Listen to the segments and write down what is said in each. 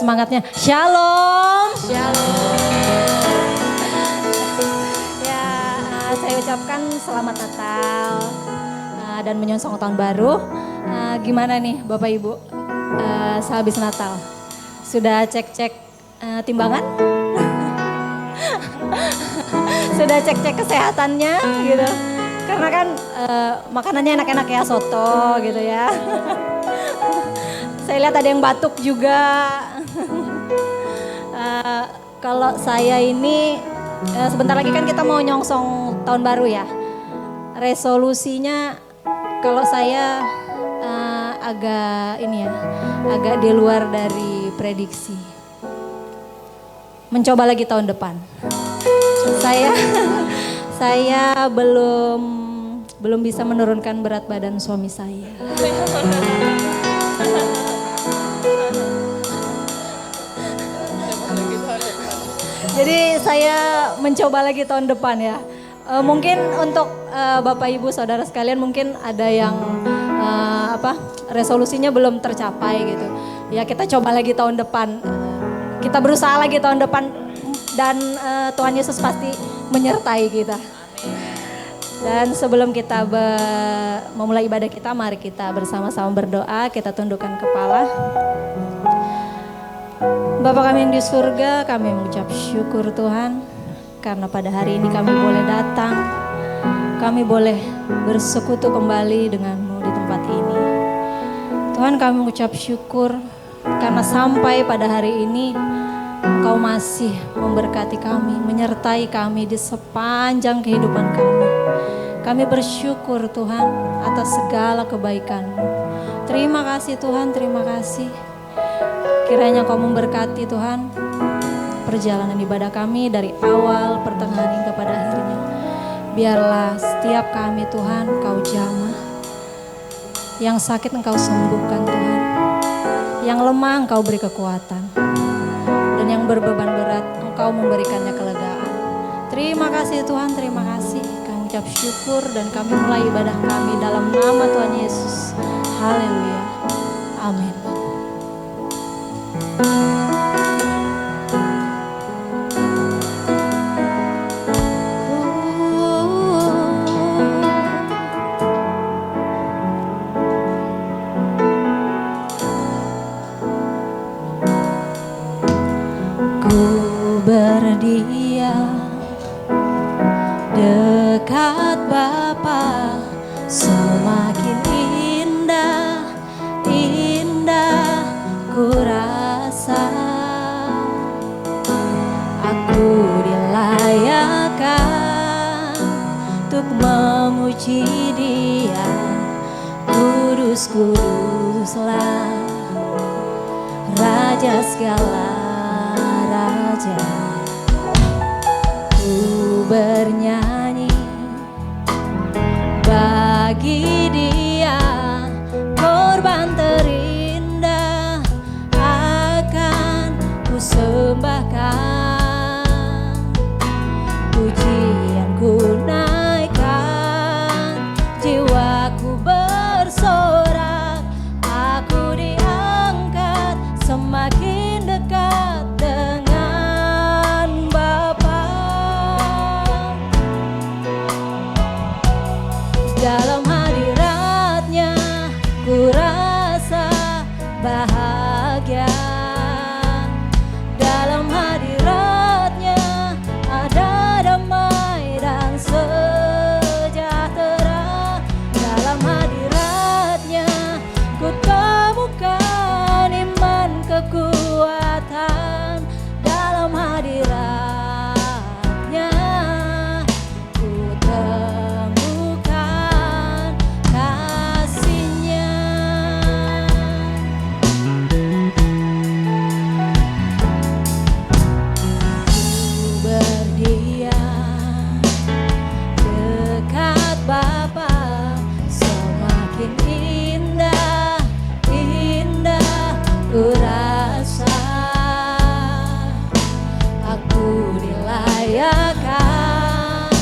semangatnya. Shalom. Shalom. Ya, saya ucapkan selamat Natal dan menyongsong tahun baru. Gimana nih Bapak Ibu sehabis Natal? Sudah cek-cek timbangan? Sudah cek-cek kesehatannya gitu? Karena kan makanannya enak-enak ya, soto gitu ya. Saya lihat ada yang batuk juga. Kalau saya ini sebentar lagi kan kita mau nyongsong tahun baru ya. Resolusinya kalau saya agak di luar dari prediksi. Mencoba lagi tahun depan. Saya belum bisa menurunkan berat badan suami saya. Jadi saya mencoba lagi tahun depan ya. Mungkin untuk Bapak Ibu Saudara sekalian mungkin ada yang resolusinya belum tercapai gitu. Ya kita coba lagi tahun depan. Kita berusaha lagi tahun depan dan Tuhan Yesus pasti menyertai kita. Dan sebelum kita memulai ibadah kita, mari kita bersama-sama berdoa, kita tundukkan kepala. Bapa kami yang di surga, kami mengucap syukur Tuhan, karena pada hari ini kami boleh datang, kami boleh bersekutu kembali dengan-Mu di tempat ini. Tuhan, kami mengucap syukur, karena sampai pada hari ini, Engkau masih memberkati kami, menyertai kami di sepanjang kehidupan kami. Kami bersyukur Tuhan atas segala kebaikan-Mu. Terima kasih Tuhan, terima kasih. Kiranya Kau memberkati Tuhan perjalanan ibadah kami dari awal, pertengahan hingga pada akhirnya. Biarlah setiap kami Tuhan Kau jamah. Yang sakit Engkau sembuhkan Tuhan. Yang lemah Engkau beri kekuatan. Dan yang berbeban berat Engkau memberikannya kelegaan. Terima kasih Tuhan, terima kasih. Kami ucap syukur dan kami mulai ibadah kami dalam nama Tuhan Yesus. Haleluya. Amin. Berdiam dekat Bapa, semakin indah, indah ku rasa. Aku dilayakkan untuk memuji Dia, kudus kuduslah Raja segala raja. Ku bernyanyi bagi Dia, korban terindah akan ku sembahkan. Pujian ku naikkan, jiwaku bersorak, aku diangkat semakin dekat dengan Bapa. Dalam hadirat-Nya ku rasa bahagia. Dalam hadirat-Nya ada damai dan sejahtera. Dalam hadirat-Nya ku temukan iman kekuatan. Dalam hadirat-Nya ku temukan kasih-Nya. Ku berdiam dekat Bapa, semakin indah, indah ku rasa. Aku dilayakkan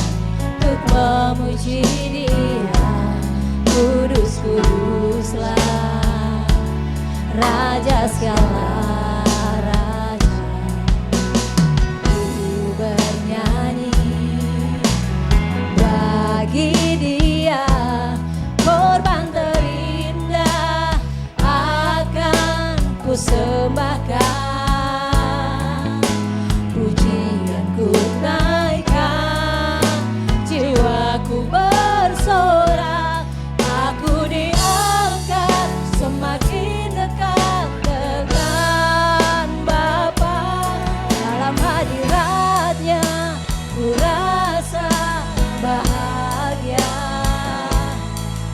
untuk memuji Dia, kudus kuduslah Raja segala persembahkan, pujianku naikkan, jiwaku bersorak, aku diangkat semakin dekat dengan Bapa. Dalam hadiratnya ku rasa bahagia.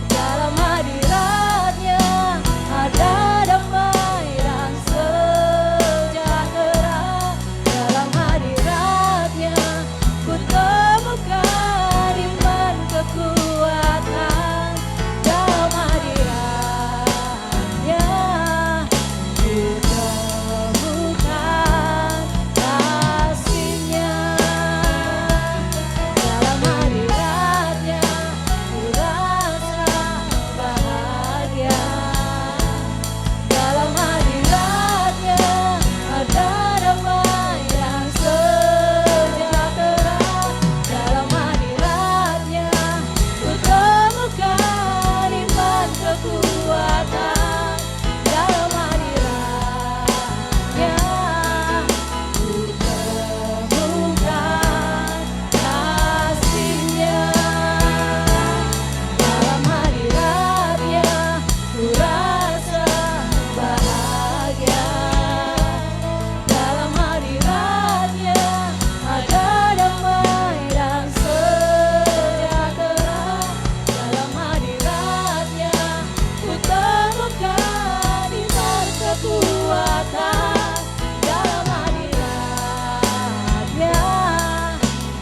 Dalam hadiratnya ada damai dan sejahtera. Dalam hadiratnya ku temukan iman kekuatan. Dalam hadiratnya ku temukan kasih-Nya. Dalam hadiratnya ku rasa bahagia. Dalam hadiratnya ada damai dan sejahtera. Dalam hadiratnya ku temukan iman kekuatan. Dalam hadiratnya ku temukan kasih-Nya. Dalam hadiratnya ku rasa bahagia. Dalam hadiratnya ada damai dan sejahtera. Dalam hadiratnya ku temukan iman kekuatan. Dalam hadiratnya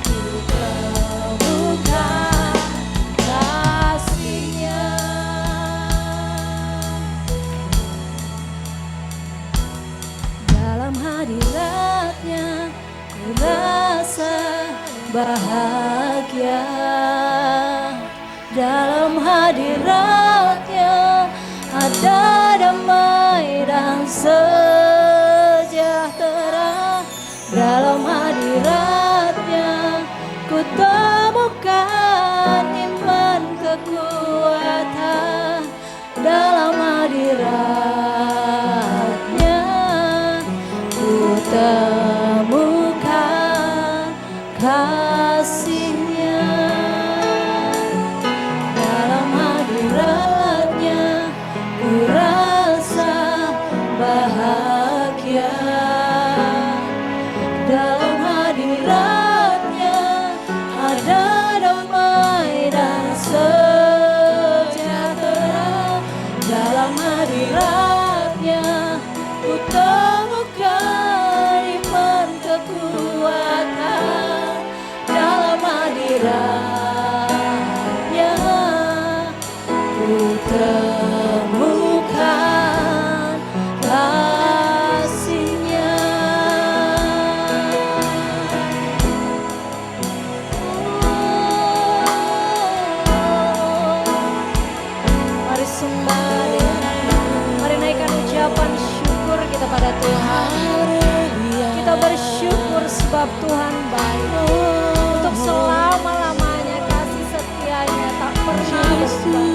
ku temukan kasih-Nya. Dalam hadiratnya ku rasa bahagia. Dalam hadiratnya ada damai dan sejahtera. Dalam hadiratnya ku temukan iman kekuatan. Dalam hadiratnya ku temukan kasih-Nya. Dalam hadiratnya ku rasa bahagia. Dalam hadiratnya ada damai dan sejahtera. Dalam hadiratnya ku temukan iman kekuatan. Dalam hadiratnya ku temukan kasih-Nya. Mari sembah Dia. Mari naikkan ucapan syukur kita pada Tuhan. Kita bersyukur sebab Tuhan baik. Untuk selama-lamanya kasih setia-Nya tak pernah berubah.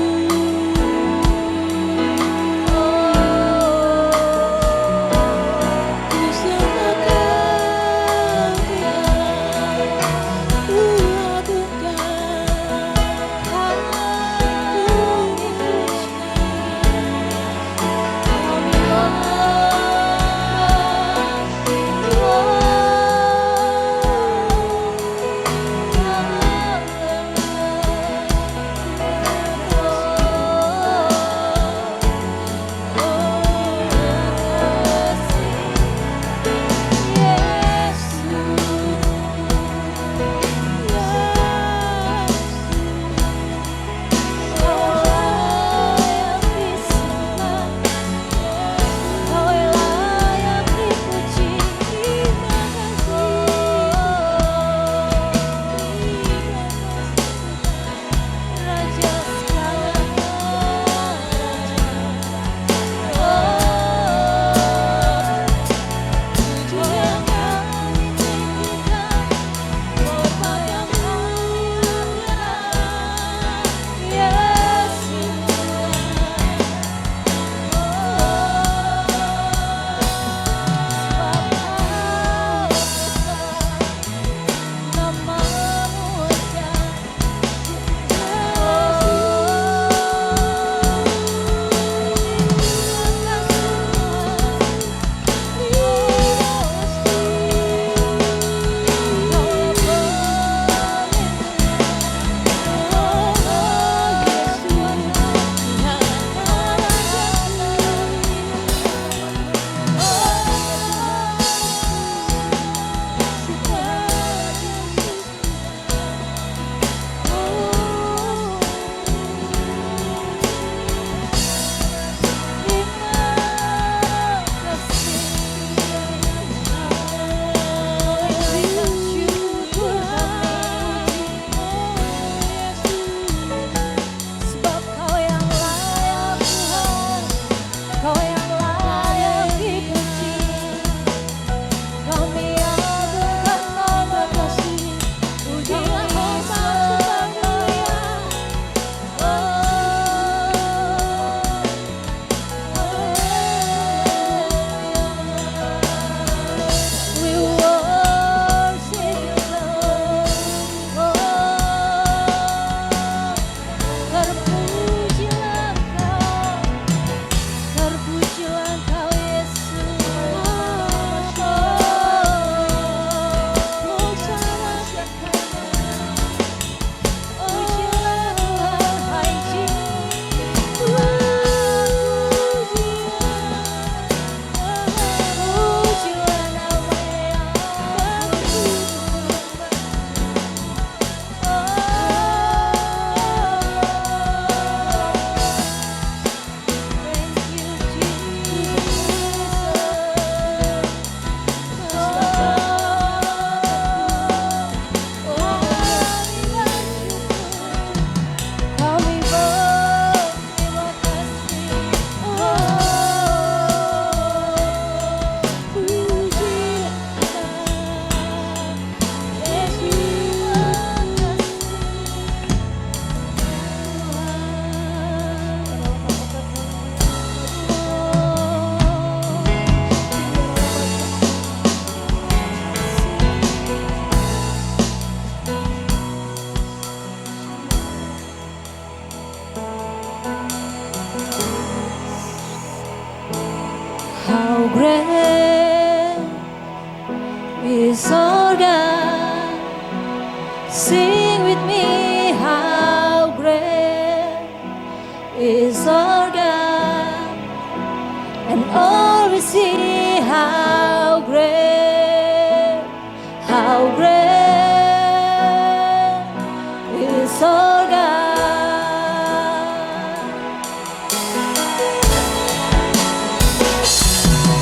surga.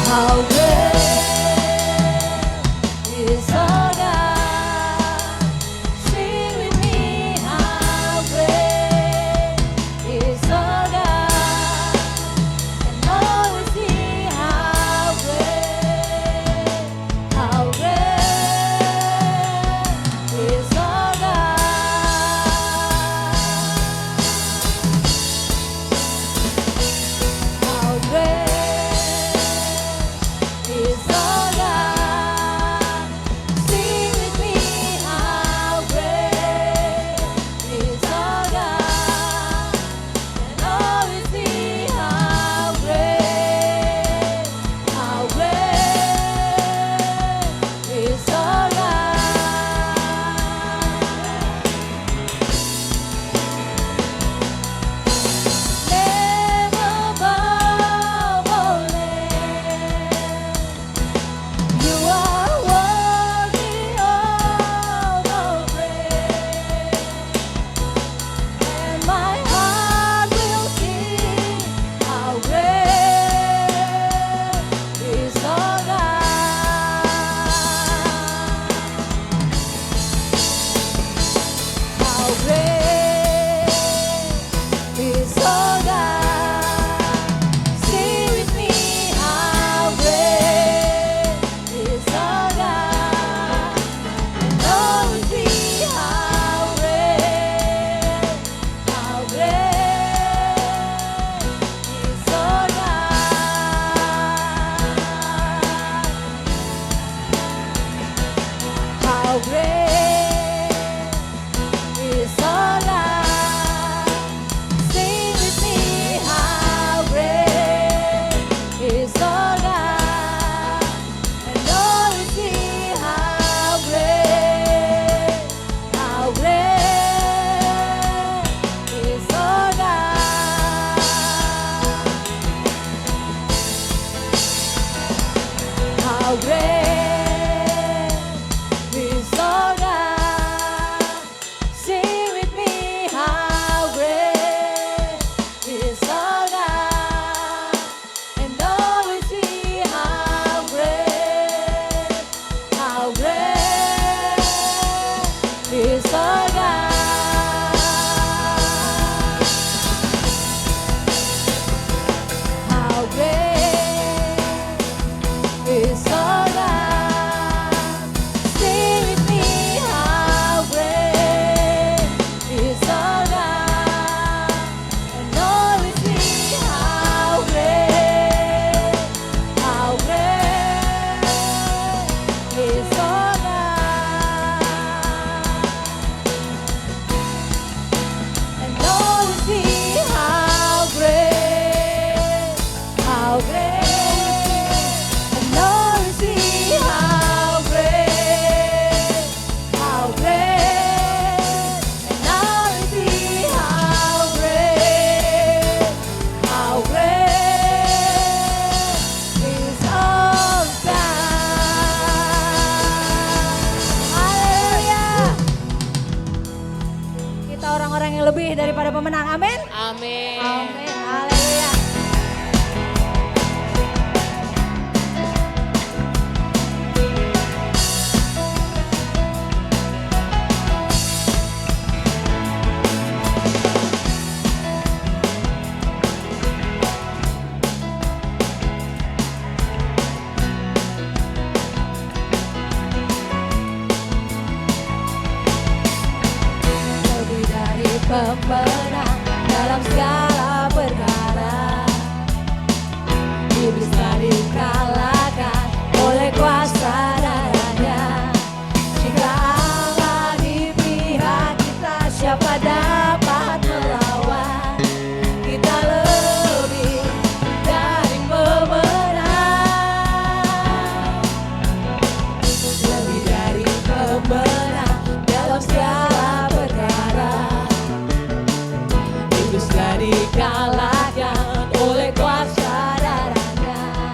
How great is our God. Sing with me, how great is our God. And all we see, how great is our God. How great is our God. Sing with me, how great is our God. And all we see, how great is our God. Never bow or you are worthy of all praise, and my heart will sing, how great is our God. How great is our God. Sing with me, how great is our God. And all we see, how great is our God. How great is our God. Sing with me, how great is our God. And all we see, how great is our God. How great is our God. Sing with me, how great is our God. And all we see, how great is our God. How great is our God. Sing with me, how great is our God. And all we see, how great is our God. And all we see, how great, and all we see, how great, and all we see, how great is our God. Haleluya. Kita orang-orang yang lebih daripada pemenang, amin. Amin. Amin. Haleluya. Lebih dari pemenang dalam segala perkara, iblis telah dikalahkan oleh kuasa darahnya. Jika Allah di pihak kita, siapa dapat melawan? Kita lebih dari pemenang, lebih dari pemenang dalam segala perkara. Iblis telah dikalahkan oleh kuasa darahnya.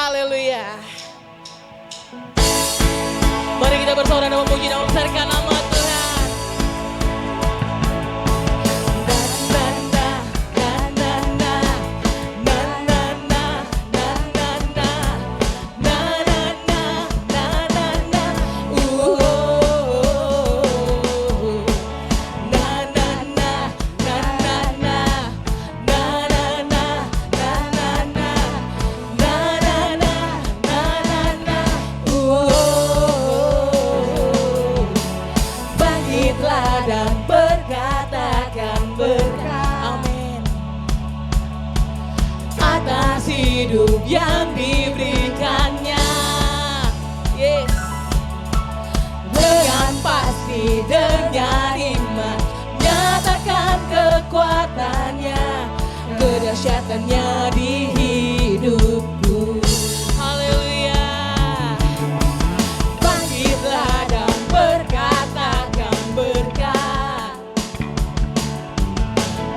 Haleluya. Mari kita bersorak dan memuji dan membesarkan nama Tuhan. Dan berkatakan berkat, amin, atas hidup yang diberikannya. Yes. Dengan pasti, dengan iman, nyatakan kekuatannya, kedahsyatannya di hidupku. Haleluya. Bangkitlah dan berkatakan berkat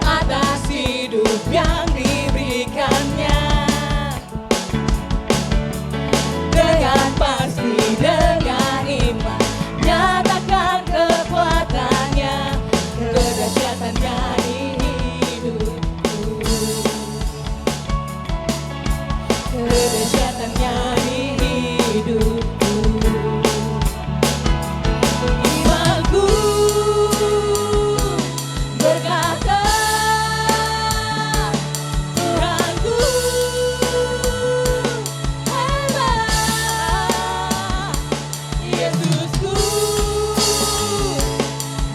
atas hidup yang diberikannya. Dengan pasti, dengan iman, nyatakan kekuatannya, kedahsyatannya di hidupku, kedahsyatannya di hidupku. Imanku berkata, Tuhanku hebat. Yesusku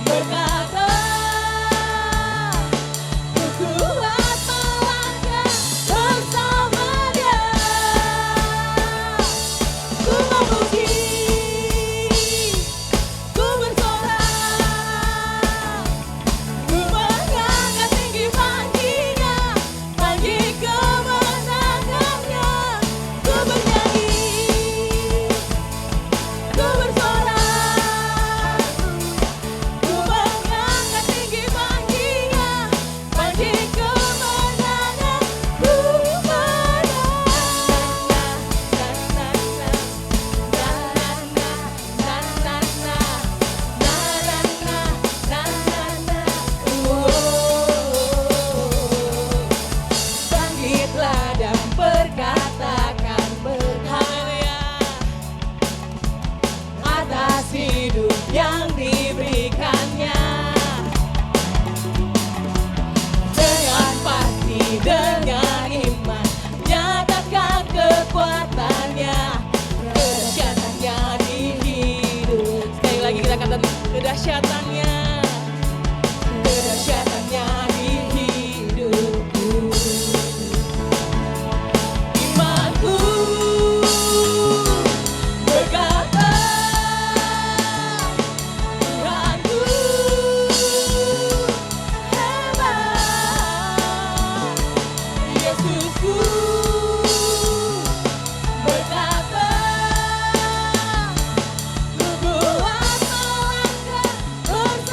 berkata, ku kuat melangkah bersama Dia. Ku memuji, ku bersorak, ku mengangkat tinggi pangginya, panggi kemenangannya. Ku bernyanyi, ku bersorak, ku mengangkat tinggi pangginya, panggi kemenangan. Ku bangkitlah dan berkatakan berkat atas hidup yang diberikannya. Dengan pasti, dengan iman, nyatakan kekuatannya, kedahsyatannya di hidup. Sekali lagi kita katakan kedahsyatannya, kedahsyatannya di hidupku. Imanku berkata, Tuhanku hebat. Yesusku berkata, ku kuat melangkah bersama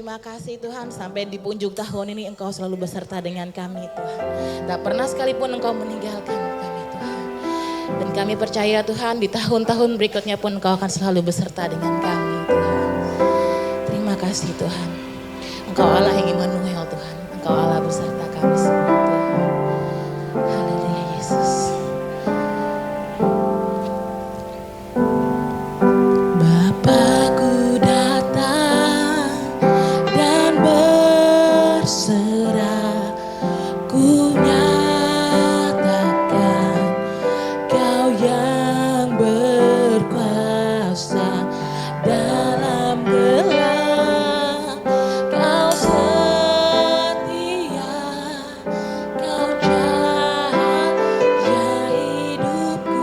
terima kasih Tuhan, sampai di punjung tahun ini Engkau selalu beserta dengan kami Tuhan. Tak pernah sekalipun Engkau meninggalkan kami Tuhan. Dan kami percaya Tuhan, di tahun-tahun berikutnya pun Engkau akan selalu beserta dengan kami Tuhan. Terima kasih Tuhan. Engkau Allah yang Immanuel Tuhan. Engkau Allah beserta kami semua Tuhan. Haleluya Yesus. Bapakku datang dan berserah, ku nyatakan Kau yang berkuasa dalam gelap. Kau setia, Kau cahaya hidupku.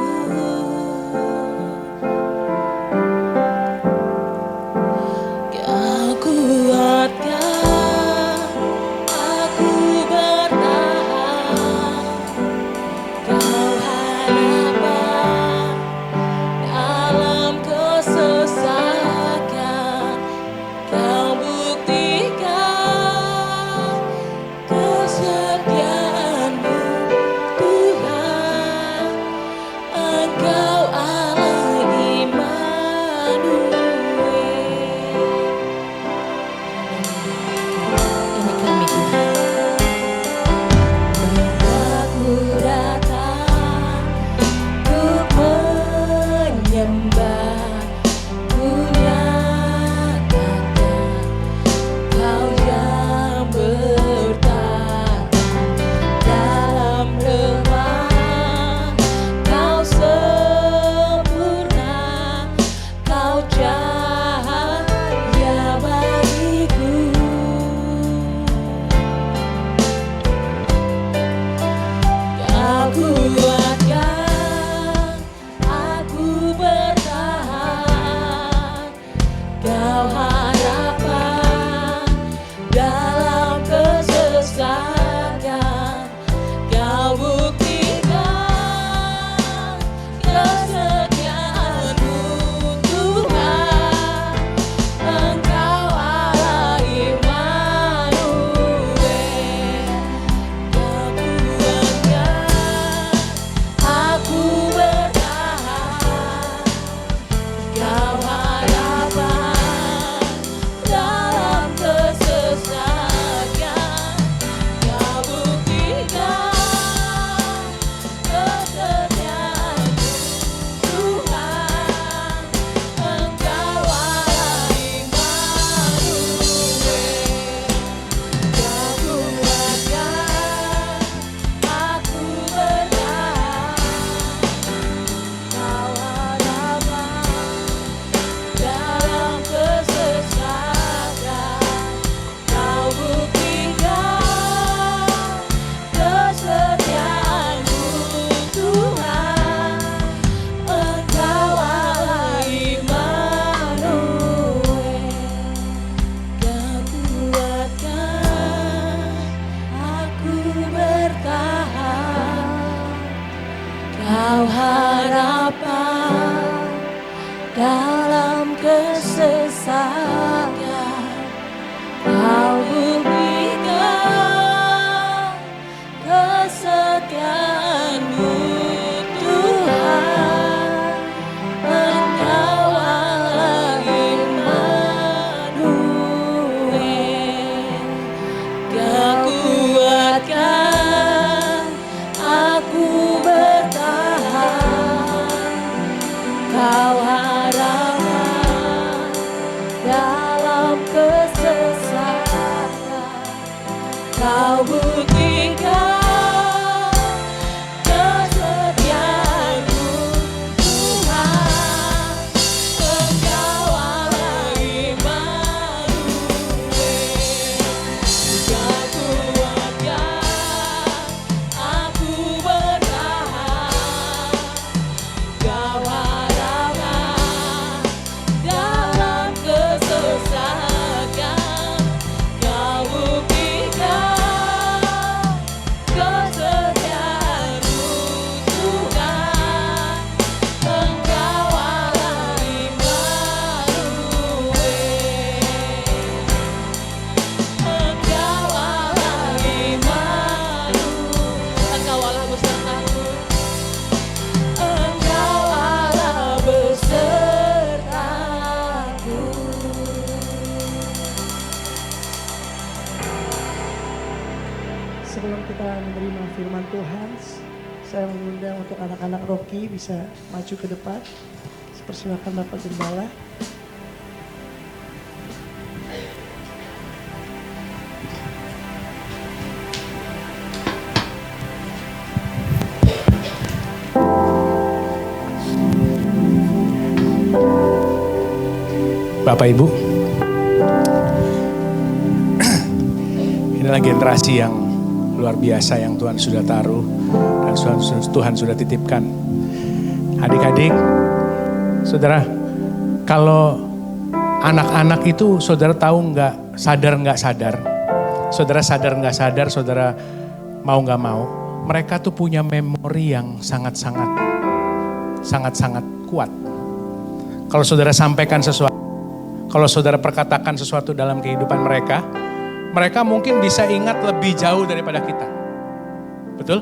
Kau kuatkan aku bertahan, Kau hadapan dalam kesesakan. Kau buktikan kesetiaan-Mu Tuhan. Engkau Allah Immanuel. Ini kami Tuhan. Bapakku datang untuk menyembah, ku nyatakan Kau yang bertahan dalam lemah. Kau sempurna, Kau cahaya bagiku. Kau kuatkan aku bertahan, Kau harapan dalam kesesakan. Kau buktikan kesetiaan-Mu Tuhan. Engkau Allah Immanuel. Kau kuatkan aku bertahan, Kau harapan dalam kesesakan. Kau buktikan kesetiaan-Mu Tuhan. Engkau Allah Immanuel. Kau kuatkan aku bertahan, Kau harapan dalam kesesakan. Kau buktikan kesetiaan-Mu Tuhan. Engkau Allah Immanuel. Kau kuatkan aku bertahan, Kau harapan dalam kesesakan. Kau buktikan kesetiaan-Mu Tuhan. Engkau Allah Immanuel. Kau kuatkan aku bertahan, Kau harapan dalam kesesakan. Kau buktikan kesetiaan-Mu Tuhan. Engkau Allah Immanuel. Kau kuatkan aku bertahan, Kau harapan dalam kesesakan. Kau buktikan akan menerima firman Tuhan. Saya mengundang untuk anak-anak Rocky bisa maju ke depan. Persilakan Bapak Gembala. Bapak Ibu, inilah generasi yang luar biasa yang Tuhan sudah taruh dan Tuhan sudah titipkan. Adik-adik, saudara, kalau anak-anak itu saudara tahu nggak sadar, saudara sadar nggak sadar, saudara mau nggak mau, mereka tuh punya memori yang sangat-sangat kuat. Kalau saudara sampaikan sesuatu, kalau saudara perkatakan sesuatu dalam kehidupan mereka, mereka mungkin bisa ingat lebih jauh daripada kita. Betul?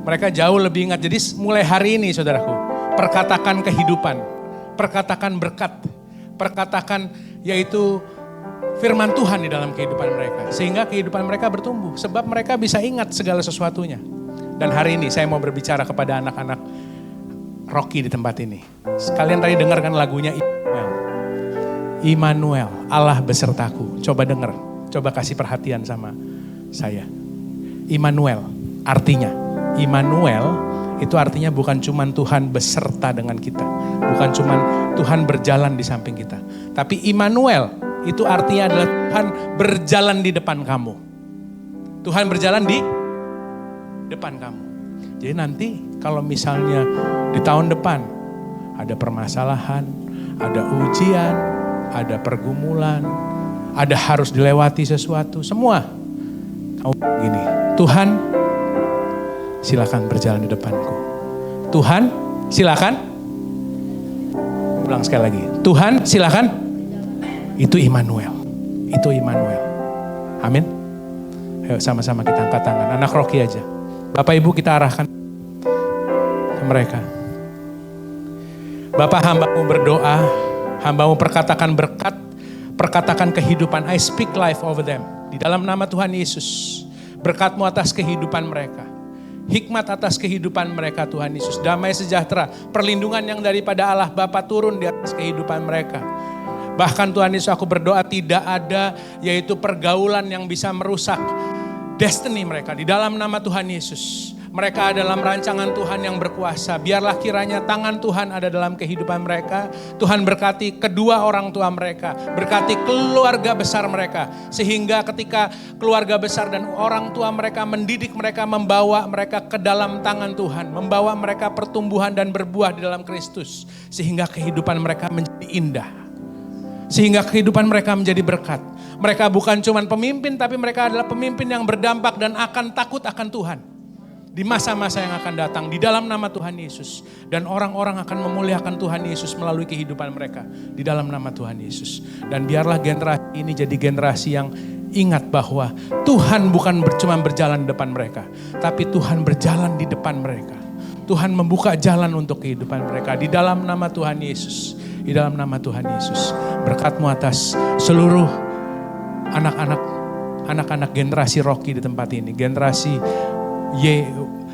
Mereka jauh lebih ingat. Jadi mulai hari ini saudaraku, perkatakan kehidupan, perkatakan berkat, perkatakan yaitu firman Tuhan di dalam kehidupan mereka. Sehingga kehidupan mereka bertumbuh. Sebab mereka bisa ingat segala sesuatunya. Dan hari ini saya mau berbicara kepada anak-anak Rocky di tempat ini. Sekalian tadi dengarkan lagunya Immanuel, Allah besertaku. Coba dengar, coba kasih perhatian sama saya. Immanuel, artinya Immanuel itu artinya bukan cuman Tuhan beserta dengan kita. Bukan cuman Tuhan berjalan di samping kita. Tapi Immanuel itu artinya adalah Tuhan berjalan di depan kamu. Tuhan berjalan di depan kamu. Jadi nanti kalau misalnya di tahun depan ada permasalahan, ada ujian, ada pergumulan, ada harus dilewati sesuatu, semua. Kamu gini, Tuhan silakan berjalan di depanku. Tuhan silakan, ulang sekali lagi. Tuhan silakan, itu Immanuel. Itu Immanuel. Amin. Ayo sama-sama kita angkat tangan. Anak Rocky aja. Bapak Ibu kita arahkan ke mereka. Bapak hambamu berdoa, hambamu perkatakan berkat, perkatakan kehidupan. I speak life over them. Di dalam nama Tuhan Yesus. Berkat-Mu atas kehidupan mereka. Hikmat atas kehidupan mereka Tuhan Yesus. Damai sejahtera. Perlindungan yang daripada Allah Bapa turun di atas kehidupan mereka. Bahkan Tuhan Yesus aku berdoa tidak ada yaitu pergaulan yang bisa merusak destiny mereka. Di dalam nama Tuhan Yesus. Mereka dalam rancangan Tuhan yang berkuasa. Biarlah kiranya tangan Tuhan ada dalam kehidupan mereka. Tuhan berkati kedua orang tua mereka. Berkati keluarga besar mereka. Sehingga ketika keluarga besar dan orang tua mereka mendidik mereka, membawa mereka ke dalam tangan Tuhan. Membawa mereka pertumbuhan dan berbuah di dalam Kristus. Sehingga kehidupan mereka menjadi indah. Sehingga kehidupan mereka menjadi berkat. Mereka bukan cuma pemimpin, tapi mereka adalah pemimpin yang berdampak dan akan takut akan Tuhan. Di masa-masa yang akan datang, di dalam nama Tuhan Yesus. Dan orang-orang akan memuliakan Tuhan Yesus melalui kehidupan mereka. Di dalam nama Tuhan Yesus. Dan biarlah generasi ini jadi generasi yang ingat bahwa Tuhan bukan cuma berjalan di depan mereka. Tapi Tuhan berjalan di depan mereka. Tuhan membuka jalan untuk kehidupan mereka. Di dalam nama Tuhan Yesus. Di dalam nama Tuhan Yesus. Berkat-Mu atas seluruh anak-anak generasi Rocky di tempat ini. Generasi Y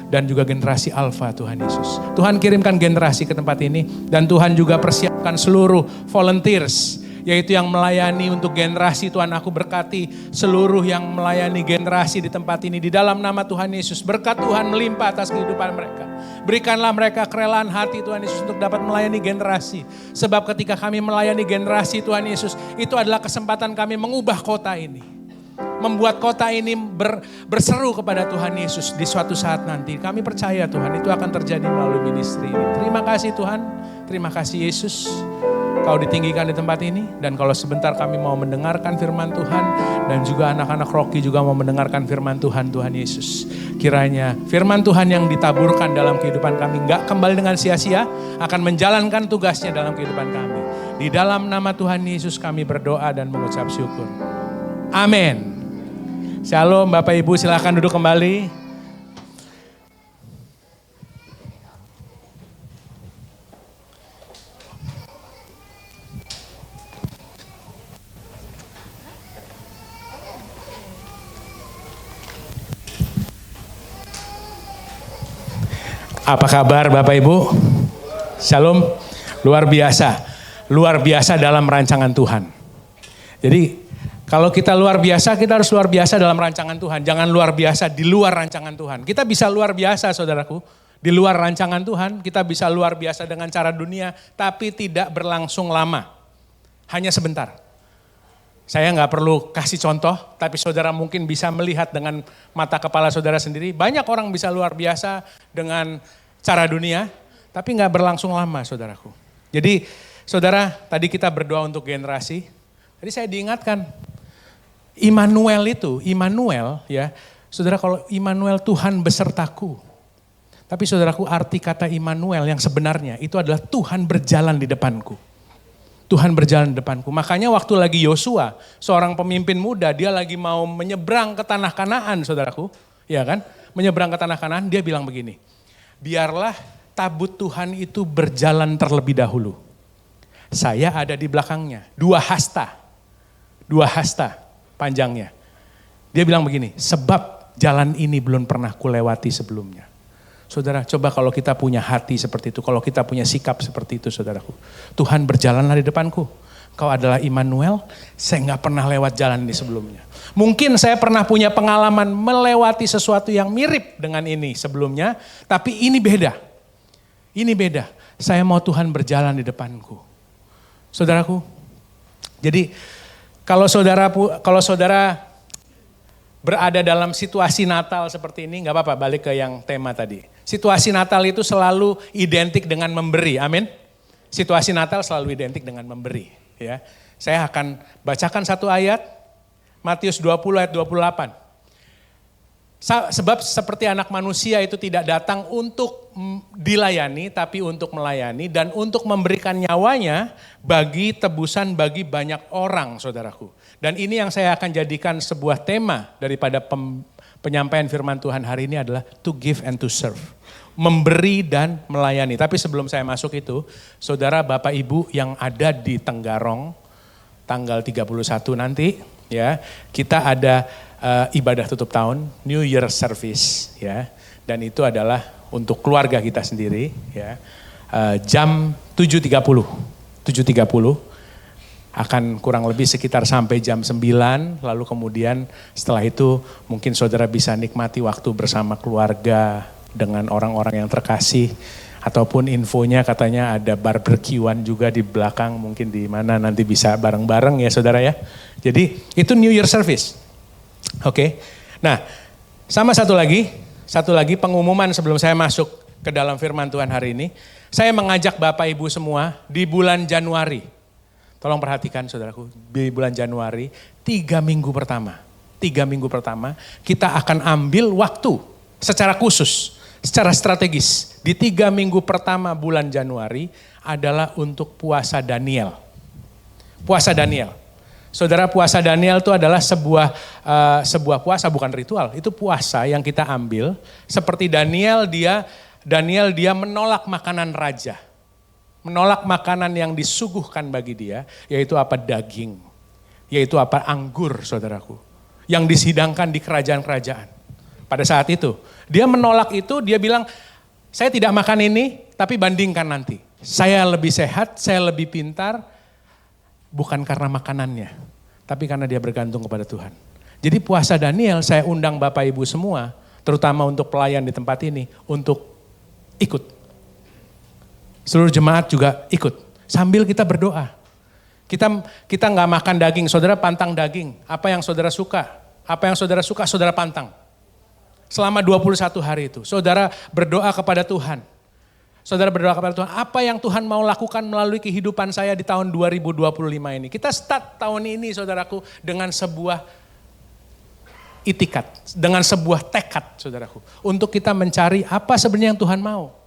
dan juga generasi Alpha Tuhan Yesus. Tuhan kirimkan generasi ke tempat ini. Dan Tuhan juga persiapkan seluruh volunteers. Yaitu yang melayani untuk generasi. Tuhan aku berkati seluruh yang melayani generasi di tempat ini. Di dalam nama Tuhan Yesus. Berkat Tuhan melimpah atas kehidupan mereka. Berikanlah mereka kerelaan hati Tuhan Yesus untuk dapat melayani generasi. Sebab ketika kami melayani generasi Tuhan Yesus. Itu adalah kesempatan kami mengubah kota ini. Membuat kota ini berseru kepada Tuhan Yesus di suatu saat nanti. Kami percaya Tuhan itu akan terjadi melalui ministry ini. Terima kasih Tuhan. Terima kasih Yesus. Kau ditinggikan di tempat ini. Dan kalau sebentar kami mau mendengarkan firman Tuhan. Dan juga anak-anak Rocky juga mau mendengarkan firman Tuhan, Tuhan Yesus. Kiranya firman Tuhan yang ditaburkan dalam kehidupan kami gak kembali dengan sia-sia. Akan menjalankan tugasnya dalam kehidupan kami. Di dalam nama Tuhan Yesus kami berdoa dan mengucap syukur. Amin. Shalom Bapak Ibu, silakan duduk kembali. Apa kabar Bapak Ibu? Shalom. Luar biasa dalam rancangan Tuhan. Jadi kalau kita luar biasa, kita harus luar biasa dalam rancangan Tuhan. Jangan luar biasa di luar rancangan Tuhan. Kita bisa luar biasa saudaraku, di luar rancangan Tuhan. Kita bisa luar biasa dengan cara dunia, tapi tidak berlangsung lama. Hanya sebentar. Saya nggak perlu kasih contoh, tapi saudara mungkin bisa melihat dengan mata kepala saudara sendiri. Banyak orang bisa luar biasa dengan cara dunia, tapi nggak berlangsung lama saudaraku. Jadi saudara, tadi kita berdoa untuk generasi. Tadi saya diingatkan, Immanuel ya, saudara kalau Immanuel Tuhan besertaku. Tapi saudaraku arti kata Immanuel yang sebenarnya itu adalah Tuhan berjalan di depanku. Tuhan berjalan di depanku. Makanya waktu lagi Yosua, seorang pemimpin muda, dia lagi mau menyeberang ke tanah Kanaan, saudaraku. Ya kan? Menyeberang ke tanah Kanaan, dia bilang begini. Biarlah tabut Tuhan itu berjalan terlebih dahulu. Saya ada di belakangnya. 2 hasta panjangnya. Dia bilang begini, sebab jalan ini belum pernah kulewati sebelumnya. Saudara, coba kalau kita punya hati seperti itu, kalau kita punya sikap seperti itu saudaraku. Tuhan berjalanlah di depanku. Kau adalah Immanuel, saya gak pernah lewat jalan ini sebelumnya. Mungkin saya pernah punya pengalaman melewati sesuatu yang mirip dengan ini sebelumnya, tapi ini beda. Ini beda, saya mau Tuhan berjalan di depanku. Saudaraku, jadi kalau saudara berada dalam situasi Natal seperti ini, gak apa-apa, balik ke yang tema tadi. Situasi Natal itu selalu identik dengan memberi, amin. Situasi Natal selalu identik dengan memberi. Ya, saya akan bacakan satu ayat, Matius 20 ayat 28. Sebab seperti anak manusia itu tidak datang untuk dilayani, tapi untuk melayani dan untuk memberikan nyawanya bagi tebusan bagi banyak orang, saudaraku. Dan ini yang saya akan jadikan sebuah tema daripada penyampaian firman Tuhan hari ini adalah to give and to serve. Memberi dan melayani. Tapi sebelum saya masuk itu, saudara Bapak Ibu yang ada di Tenggarong, tanggal 31 nanti, ya, kita ada ibadah tutup tahun, New Year Service, ya, dan itu adalah untuk keluarga kita sendiri, ya, jam 7.30 akan kurang lebih sekitar sampai jam 9, lalu kemudian setelah itu mungkin saudara bisa nikmati waktu bersama keluarga dengan orang-orang yang terkasih, ataupun infonya katanya ada barbekyuan juga di belakang, mungkin di mana nanti bisa bareng-bareng ya saudara ya. Jadi itu New Year Service. Oke. Nah, sama satu lagi pengumuman sebelum saya masuk ke dalam firman Tuhan hari ini. Saya mengajak Bapak Ibu semua di bulan Januari. Tolong perhatikan saudaraku, di bulan Januari 3 minggu pertama kita akan ambil waktu secara khusus, secara strategis. Di 3 minggu pertama bulan Januari adalah untuk puasa Daniel. Puasa Daniel. Saudara, puasa Daniel itu adalah sebuah puasa, bukan ritual. Itu puasa yang kita ambil seperti Daniel dia menolak makanan raja. Menolak makanan yang disuguhkan bagi dia, yaitu apa? Daging. Yaitu apa? Anggur, saudaraku. Yang disidangkan di kerajaan-kerajaan. Pada saat itu, dia menolak itu, dia bilang, saya tidak makan ini, tapi bandingkan nanti. Saya lebih sehat, saya lebih pintar, bukan karena makanannya, tapi karena dia bergantung kepada Tuhan. Jadi puasa Daniel, saya undang Bapak Ibu semua, terutama untuk pelayan di tempat ini, untuk ikut. Seluruh jemaat juga ikut, sambil kita berdoa. Kita nggak makan daging, saudara pantang daging. Apa yang saudara suka, saudara pantang. Selama 21 hari itu, saudara berdoa kepada Tuhan. Saudara berdoa kepada Tuhan, apa yang Tuhan mau lakukan melalui kehidupan saya di tahun 2025 ini. Kita start tahun ini saudaraku dengan sebuah itikat, dengan sebuah tekad saudaraku. Untuk kita mencari apa sebenarnya yang Tuhan mau.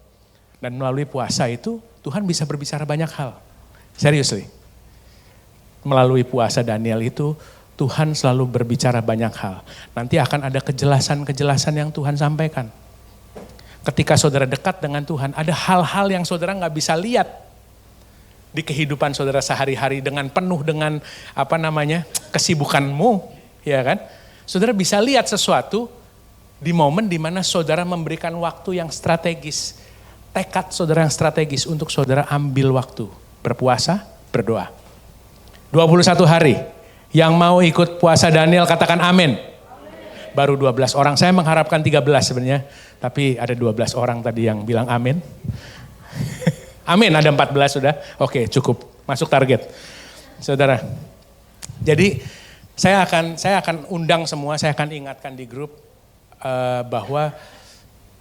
Dan melalui puasa itu Tuhan bisa berbicara banyak hal. Seriously. Melalui puasa Daniel itu Tuhan selalu berbicara banyak hal. Nanti akan ada kejelasan-kejelasan yang Tuhan sampaikan. Ketika saudara dekat dengan Tuhan, ada hal-hal yang saudara gak bisa lihat di kehidupan saudara sehari-hari dengan penuh dengan kesibukanmu, ya kan? Saudara bisa lihat sesuatu di momen di mana saudara memberikan waktu yang strategis tekad saudara yang strategis untuk saudara ambil waktu berpuasa, berdoa. 21 hari. Yang mau ikut puasa Daniel katakan amin. Baru 12 orang, saya mengharapkan 13 sebenarnya. Tapi ada 12 orang tadi yang bilang amin. Amin, ada 14 sudah. Oke, cukup, masuk target. Saudara, jadi saya akan undang semua, saya akan ingatkan di grup bahwa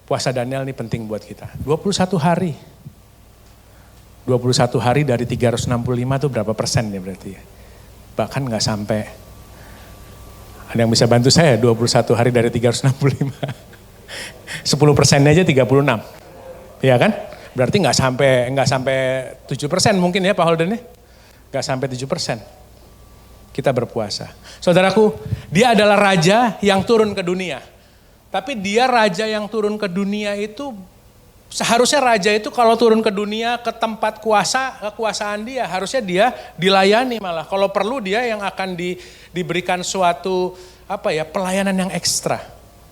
puasa Daniel ini penting buat kita. 21 hari. 21 hari dari 365 itu berapa persen nih berarti ya? Bahkan gak sampai, ada yang bisa bantu saya 21 hari dari 365. 10% aja 36. Iya kan? Berarti gak sampai 7% mungkin ya Pak Holden ya? Gak sampai 7%. Kita berpuasa. Saudaraku, dia adalah raja yang turun ke dunia. Tapi dia raja yang turun ke dunia itu, seharusnya raja itu kalau turun ke dunia ke tempat kekuasaan dia, harusnya dia dilayani malah. Kalau perlu dia yang akan diberikan suatu pelayanan yang ekstra.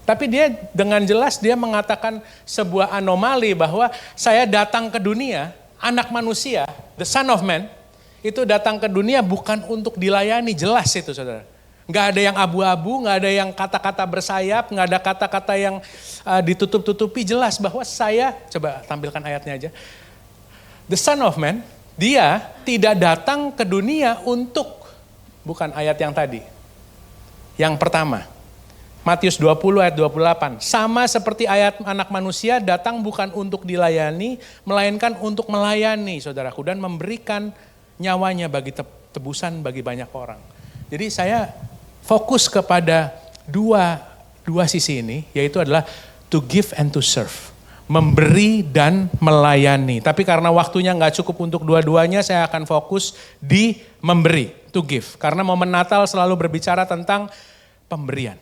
Tapi dia dengan jelas dia mengatakan sebuah anomali bahwa saya datang ke dunia, anak manusia, the son of man, itu datang ke dunia bukan untuk dilayani, jelas itu saudara. Nggak ada yang abu-abu, nggak ada yang kata-kata bersayap, nggak ada kata-kata yang ditutup-tutupi, jelas bahwa saya, coba tampilkan ayatnya aja. The Son of Man, dia tidak datang ke dunia untuk, bukan ayat yang tadi. Yang pertama, Matius 20 ayat 28. Sama seperti ayat anak manusia datang bukan untuk dilayani, melainkan untuk melayani saudaraku. Dan memberikan nyawanya bagi tebusan bagi banyak orang. Jadi saya fokus kepada dua sisi ini, yaitu adalah to give and to serve. Memberi dan melayani. Tapi karena waktunya gak cukup untuk dua-duanya, saya akan fokus di memberi, to give. Karena momen Natal selalu berbicara tentang pemberian.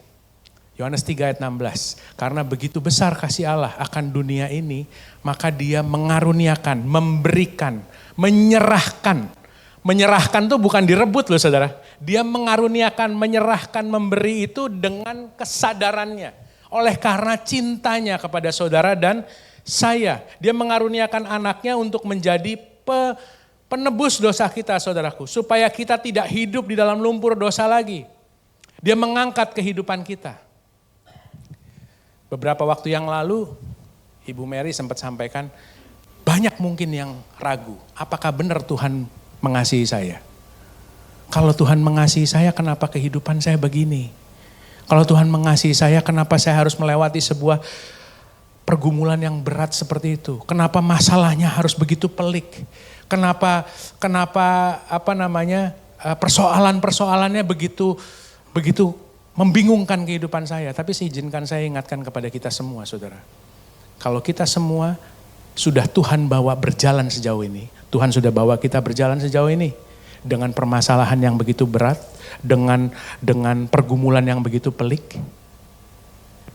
Yohanes 3 ayat 16. Karena begitu besar kasih Allah akan dunia ini, maka dia mengaruniakan, memberikan, menyerahkan. Menyerahkan tuh bukan direbut loh saudara. Dia mengaruniakan, menyerahkan, memberi itu dengan kesadarannya. Oleh karena cintanya kepada saudara dan saya. Dia mengaruniakan anaknya untuk menjadi penebus dosa kita saudaraku. Supaya kita tidak hidup di dalam lumpur dosa lagi. Dia mengangkat kehidupan kita. Beberapa waktu yang lalu Ibu Mary sempat sampaikan banyak mungkin yang ragu. Apakah benar Tuhan mengasihi saya? Kalau Tuhan mengasihi saya, kenapa kehidupan saya begini? Kalau Tuhan mengasihi saya, kenapa saya harus melewati sebuah pergumulan yang berat seperti itu? Kenapa masalahnya harus begitu pelik? Kenapa persoalan-persoalannya begitu membingungkan kehidupan saya? Tapi izinkan saya ingatkan kepada kita semua, saudara. Kalau kita semua sudah Tuhan bawa berjalan sejauh ini, Tuhan sudah bawa kita berjalan sejauh ini dengan permasalahan yang begitu berat, dengan pergumulan yang begitu pelik.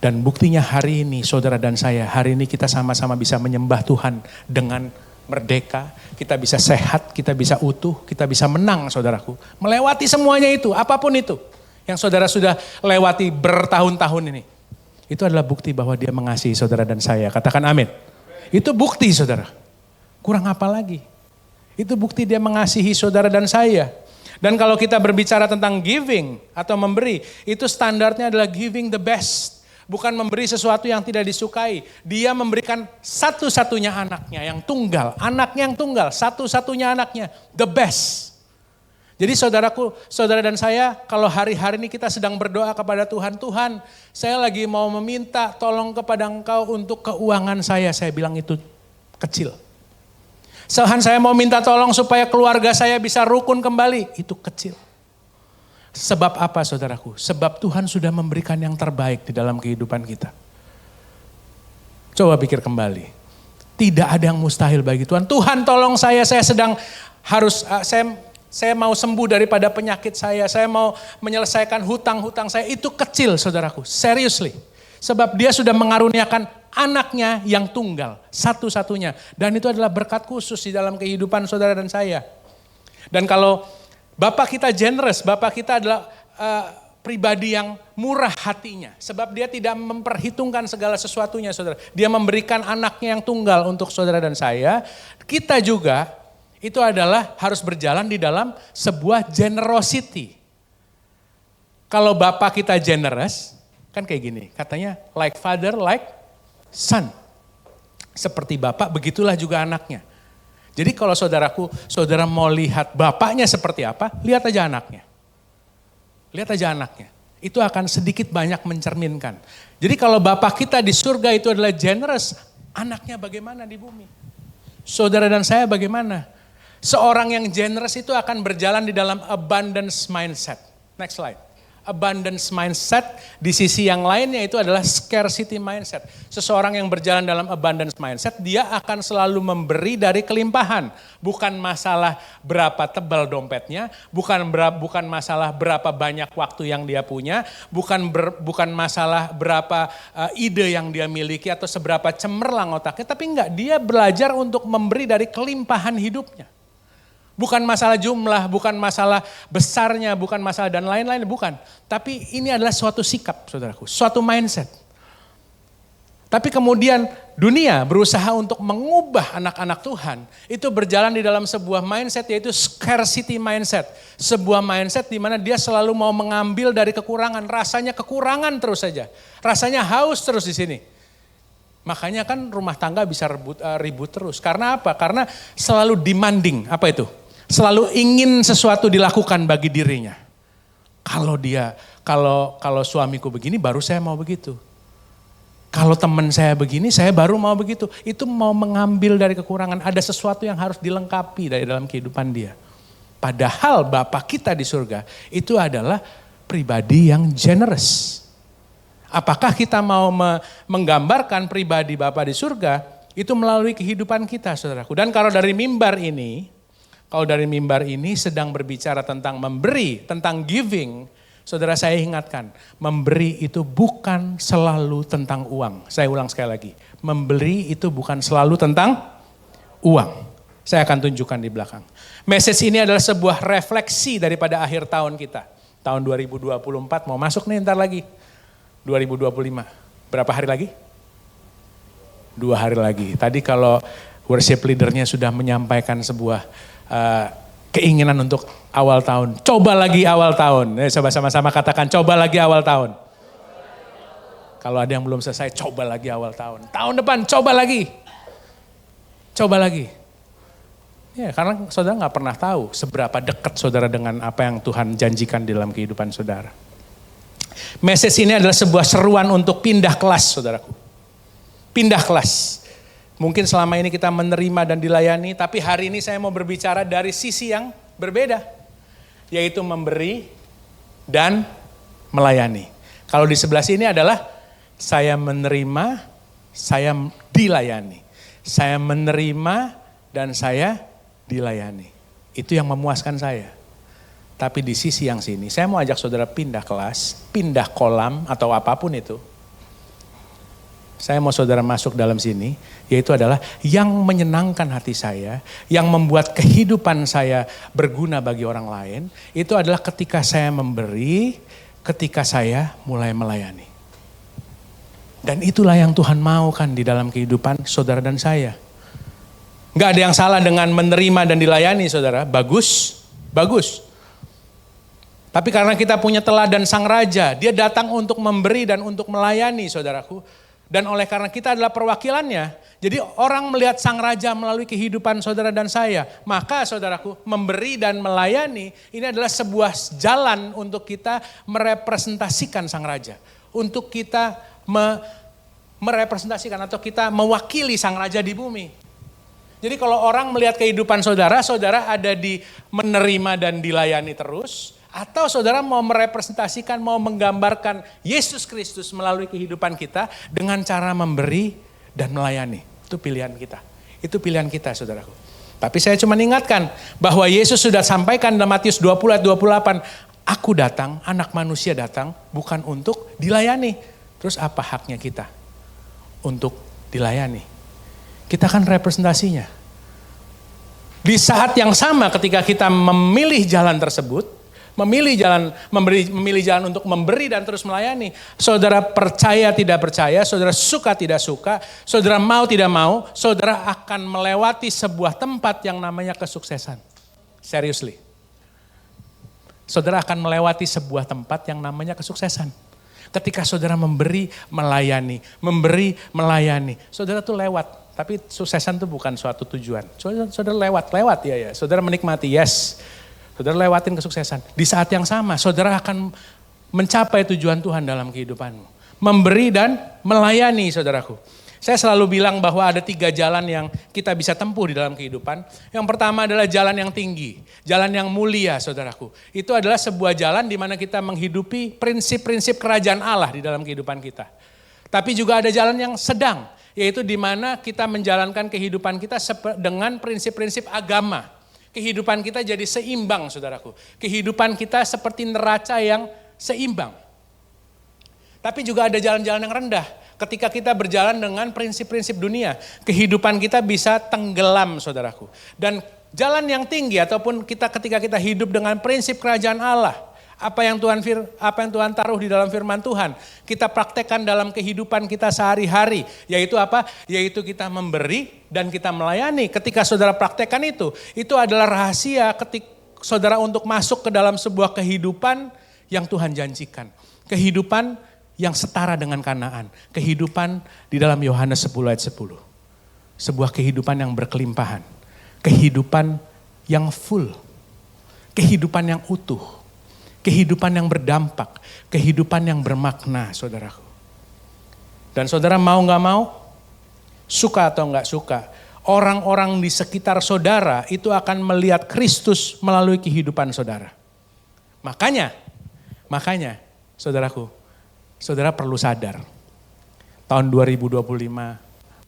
Dan buktinya hari ini saudara dan saya, hari ini kita sama-sama bisa menyembah Tuhan dengan merdeka, kita bisa sehat, kita bisa utuh, kita bisa menang saudaraku. Melewati semuanya itu, apapun itu yang saudara sudah lewati bertahun-tahun ini. Itu adalah bukti bahwa dia mengasihi saudara dan saya. Katakan amin. Itu bukti saudara. Kurang apa lagi? Itu bukti dia mengasihi saudara dan saya. Dan kalau kita berbicara tentang giving atau memberi, itu standarnya adalah giving the best. Bukan memberi sesuatu yang tidak disukai. Dia memberikan satu-satunya anaknya yang tunggal. Anaknya yang tunggal, satu-satunya anaknya. The best. Jadi saudaraku, saudara dan saya, kalau hari-hari ini kita sedang berdoa kepada Tuhan. Tuhan, saya lagi mau meminta tolong kepada Engkau untuk keuangan saya. Saya bilang itu kecil. Tuhan, saya mau minta tolong supaya keluarga saya bisa rukun kembali. Itu kecil. Sebab apa saudaraku? Sebab Tuhan sudah memberikan yang terbaik di dalam kehidupan kita. Coba pikir kembali. Tidak ada yang mustahil bagi Tuhan. Tuhan tolong saya sedang harus, saya mau sembuh daripada penyakit saya mau menyelesaikan hutang-hutang saya. Itu kecil saudaraku, seriously. Sebab dia sudah mengaruniakan anaknya yang tunggal, satu-satunya. Dan itu adalah berkat khusus di dalam kehidupan saudara dan saya. Dan kalau Bapak kita generous, Bapak kita adalah pribadi yang murah hatinya. Sebab dia tidak memperhitungkan segala sesuatunya, saudara. Dia memberikan anaknya yang tunggal untuk saudara dan saya. Kita juga itu adalah harus berjalan di dalam sebuah generosity. Kalau bapak kita generous, kan kayak gini. Katanya like father, like son. Seperti bapak, begitulah juga anaknya. Jadi kalau saudaraku, saudara mau lihat bapaknya seperti apa, lihat aja anaknya. Lihat aja anaknya. Itu akan sedikit banyak mencerminkan. Jadi kalau Bapak kita di surga itu adalah generous, anaknya bagaimana di bumi? Saudara dan saya bagaimana? Seorang yang generous itu akan berjalan di dalam abundance mindset. Next slide. Abundance mindset di sisi yang lainnya itu adalah scarcity mindset. Seseorang yang berjalan dalam abundance mindset, dia akan selalu memberi dari kelimpahan. Bukan masalah berapa tebal dompetnya, bukan masalah berapa banyak waktu yang dia punya, bukan masalah berapa ide yang dia miliki atau seberapa cemerlang otaknya, tapi enggak, dia belajar untuk memberi dari kelimpahan hidupnya. Bukan masalah jumlah, bukan masalah besarnya, bukan masalah dan lain-lain, bukan. Tapi ini adalah suatu sikap, saudaraku, suatu mindset. Tapi kemudian dunia berusaha untuk mengubah anak-anak Tuhan, itu berjalan di dalam sebuah mindset yaitu scarcity mindset. Sebuah mindset di mana dia selalu mau mengambil dari kekurangan, rasanya kekurangan terus saja. Rasanya haus terus di sini. Makanya kan rumah tangga bisa ribut terus. Karena apa? Karena selalu demanding, apa itu? Selalu ingin sesuatu dilakukan bagi dirinya. Kalau suamiku begini baru saya mau begitu. Kalau teman saya begini saya baru mau begitu. Itu mau mengambil dari kekurangan. Ada sesuatu yang harus dilengkapi dari dalam kehidupan dia. Padahal Bapa kita di surga itu adalah pribadi yang generous. Apakah kita mau menggambarkan pribadi Bapa di surga itu melalui kehidupan kita, saudaraku. Dan kalau dari mimbar ini sedang berbicara tentang memberi, tentang giving, saudara saya ingatkan, memberi itu bukan selalu tentang uang. Saya ulang sekali lagi, memberi itu bukan selalu tentang uang. Saya akan tunjukkan di belakang. Message ini adalah sebuah refleksi daripada akhir tahun kita. Tahun 2024 mau masuk nih ntar lagi. 2025, berapa hari lagi? 2 hari lagi. Tadi kalau worship leadernya sudah menyampaikan sebuah keinginan untuk awal tahun. Coba lagi awal tahun. Coba sama-sama katakan coba lagi awal tahun. Kalau ada yang belum selesai, coba lagi awal tahun. Tahun depan coba lagi. Coba lagi. Ya, karena saudara gak pernah tahu seberapa dekat saudara dengan apa yang Tuhan janjikan di dalam kehidupan saudara. Message ini adalah sebuah seruan untuk pindah kelas, saudaraku. Pindah kelas. Mungkin selama ini kita menerima dan dilayani, tapi hari ini saya mau berbicara dari sisi yang berbeda. Yaitu memberi dan melayani. Kalau di sebelah sini adalah saya menerima, saya dilayani. Saya menerima dan saya dilayani. Itu yang memuaskan saya. Tapi di sisi yang sini, saya mau ajak saudara pindah kelas, pindah kolam atau apapun itu. Saya mau saudara masuk dalam sini, yaitu adalah yang menyenangkan hati saya, yang membuat kehidupan saya berguna bagi orang lain, itu adalah ketika saya memberi, ketika saya mulai melayani. Dan itulah yang Tuhan mau kan di dalam kehidupan saudara dan saya. Gak ada yang salah dengan menerima dan dilayani saudara, bagus, bagus. Tapi karena kita punya teladan Sang Raja, dia datang untuk memberi dan untuk melayani saudaraku. Dan oleh karena kita adalah perwakilannya, jadi orang melihat Sang Raja melalui kehidupan saudara dan saya. Maka saudaraku, memberi dan melayani ini adalah sebuah jalan untuk kita merepresentasikan Sang Raja. Untuk kita merepresentasikan atau kita mewakili Sang Raja di bumi. Jadi kalau orang melihat kehidupan saudara, saudara ada di menerima dan dilayani terus. Atau saudara mau merepresentasikan, mau menggambarkan Yesus Kristus melalui kehidupan kita dengan cara memberi dan melayani. Itu pilihan kita. Itu pilihan kita saudaraku. Tapi saya cuma ingatkan bahwa Yesus sudah sampaikan dalam Matius 20 ayat 28. Aku datang, anak manusia datang bukan untuk dilayani. Terus apa haknya kita untuk dilayani? Kita kan representasinya. Di saat yang sama ketika kita memilih jalan tersebut, memilih jalan untuk memberi dan terus melayani. Saudara percaya tidak percaya, saudara suka tidak suka, saudara mau tidak mau, saudara akan melewati sebuah tempat yang namanya kesuksesan. Seriously. Saudara akan melewati sebuah tempat yang namanya kesuksesan. Ketika saudara memberi, melayani, saudara tuh lewat. Tapi suksesan itu bukan suatu tujuan. Saudara lewat ya. Saudara menikmati, yes. Saudara lewatin kesuksesan. Di saat yang sama, saudara akan mencapai tujuan Tuhan dalam kehidupanmu. Memberi dan melayani, saudaraku. Saya selalu bilang bahwa ada 3 jalan yang kita bisa tempuh di dalam kehidupan. Yang pertama adalah jalan yang tinggi, jalan yang mulia, saudaraku. Itu adalah sebuah jalan di mana kita menghidupi prinsip-prinsip kerajaan Allah di dalam kehidupan kita. Tapi juga ada jalan yang sedang, yaitu di mana kita menjalankan kehidupan kita dengan prinsip-prinsip agama. Kehidupan kita jadi seimbang, saudaraku. Kehidupan kita seperti neraca yang seimbang. Tapi juga ada jalan-jalan yang rendah. Ketika kita berjalan dengan prinsip-prinsip dunia, kehidupan kita bisa tenggelam, saudaraku. Dan jalan yang tinggi ataupun ketika kita hidup dengan prinsip kerajaan Allah, apa yang Tuhan taruh di dalam firman Tuhan, kita praktekkan dalam kehidupan kita sehari-hari, yaitu apa? Yaitu kita memberi dan kita melayani. Ketika saudara praktekkan itu adalah rahasia ketika saudara untuk masuk ke dalam sebuah kehidupan yang Tuhan janjikan. Kehidupan yang setara dengan Kanaan. Kehidupan di dalam Yohanes 10 ayat 10. Sebuah kehidupan yang berkelimpahan. Kehidupan yang full. Kehidupan yang utuh. Kehidupan yang berdampak, kehidupan yang bermakna, saudaraku. Dan saudara mau gak mau, suka atau gak suka, orang-orang di sekitar saudara itu akan melihat Kristus melalui kehidupan saudara. Makanya, saudaraku, saudara perlu sadar, tahun 2025,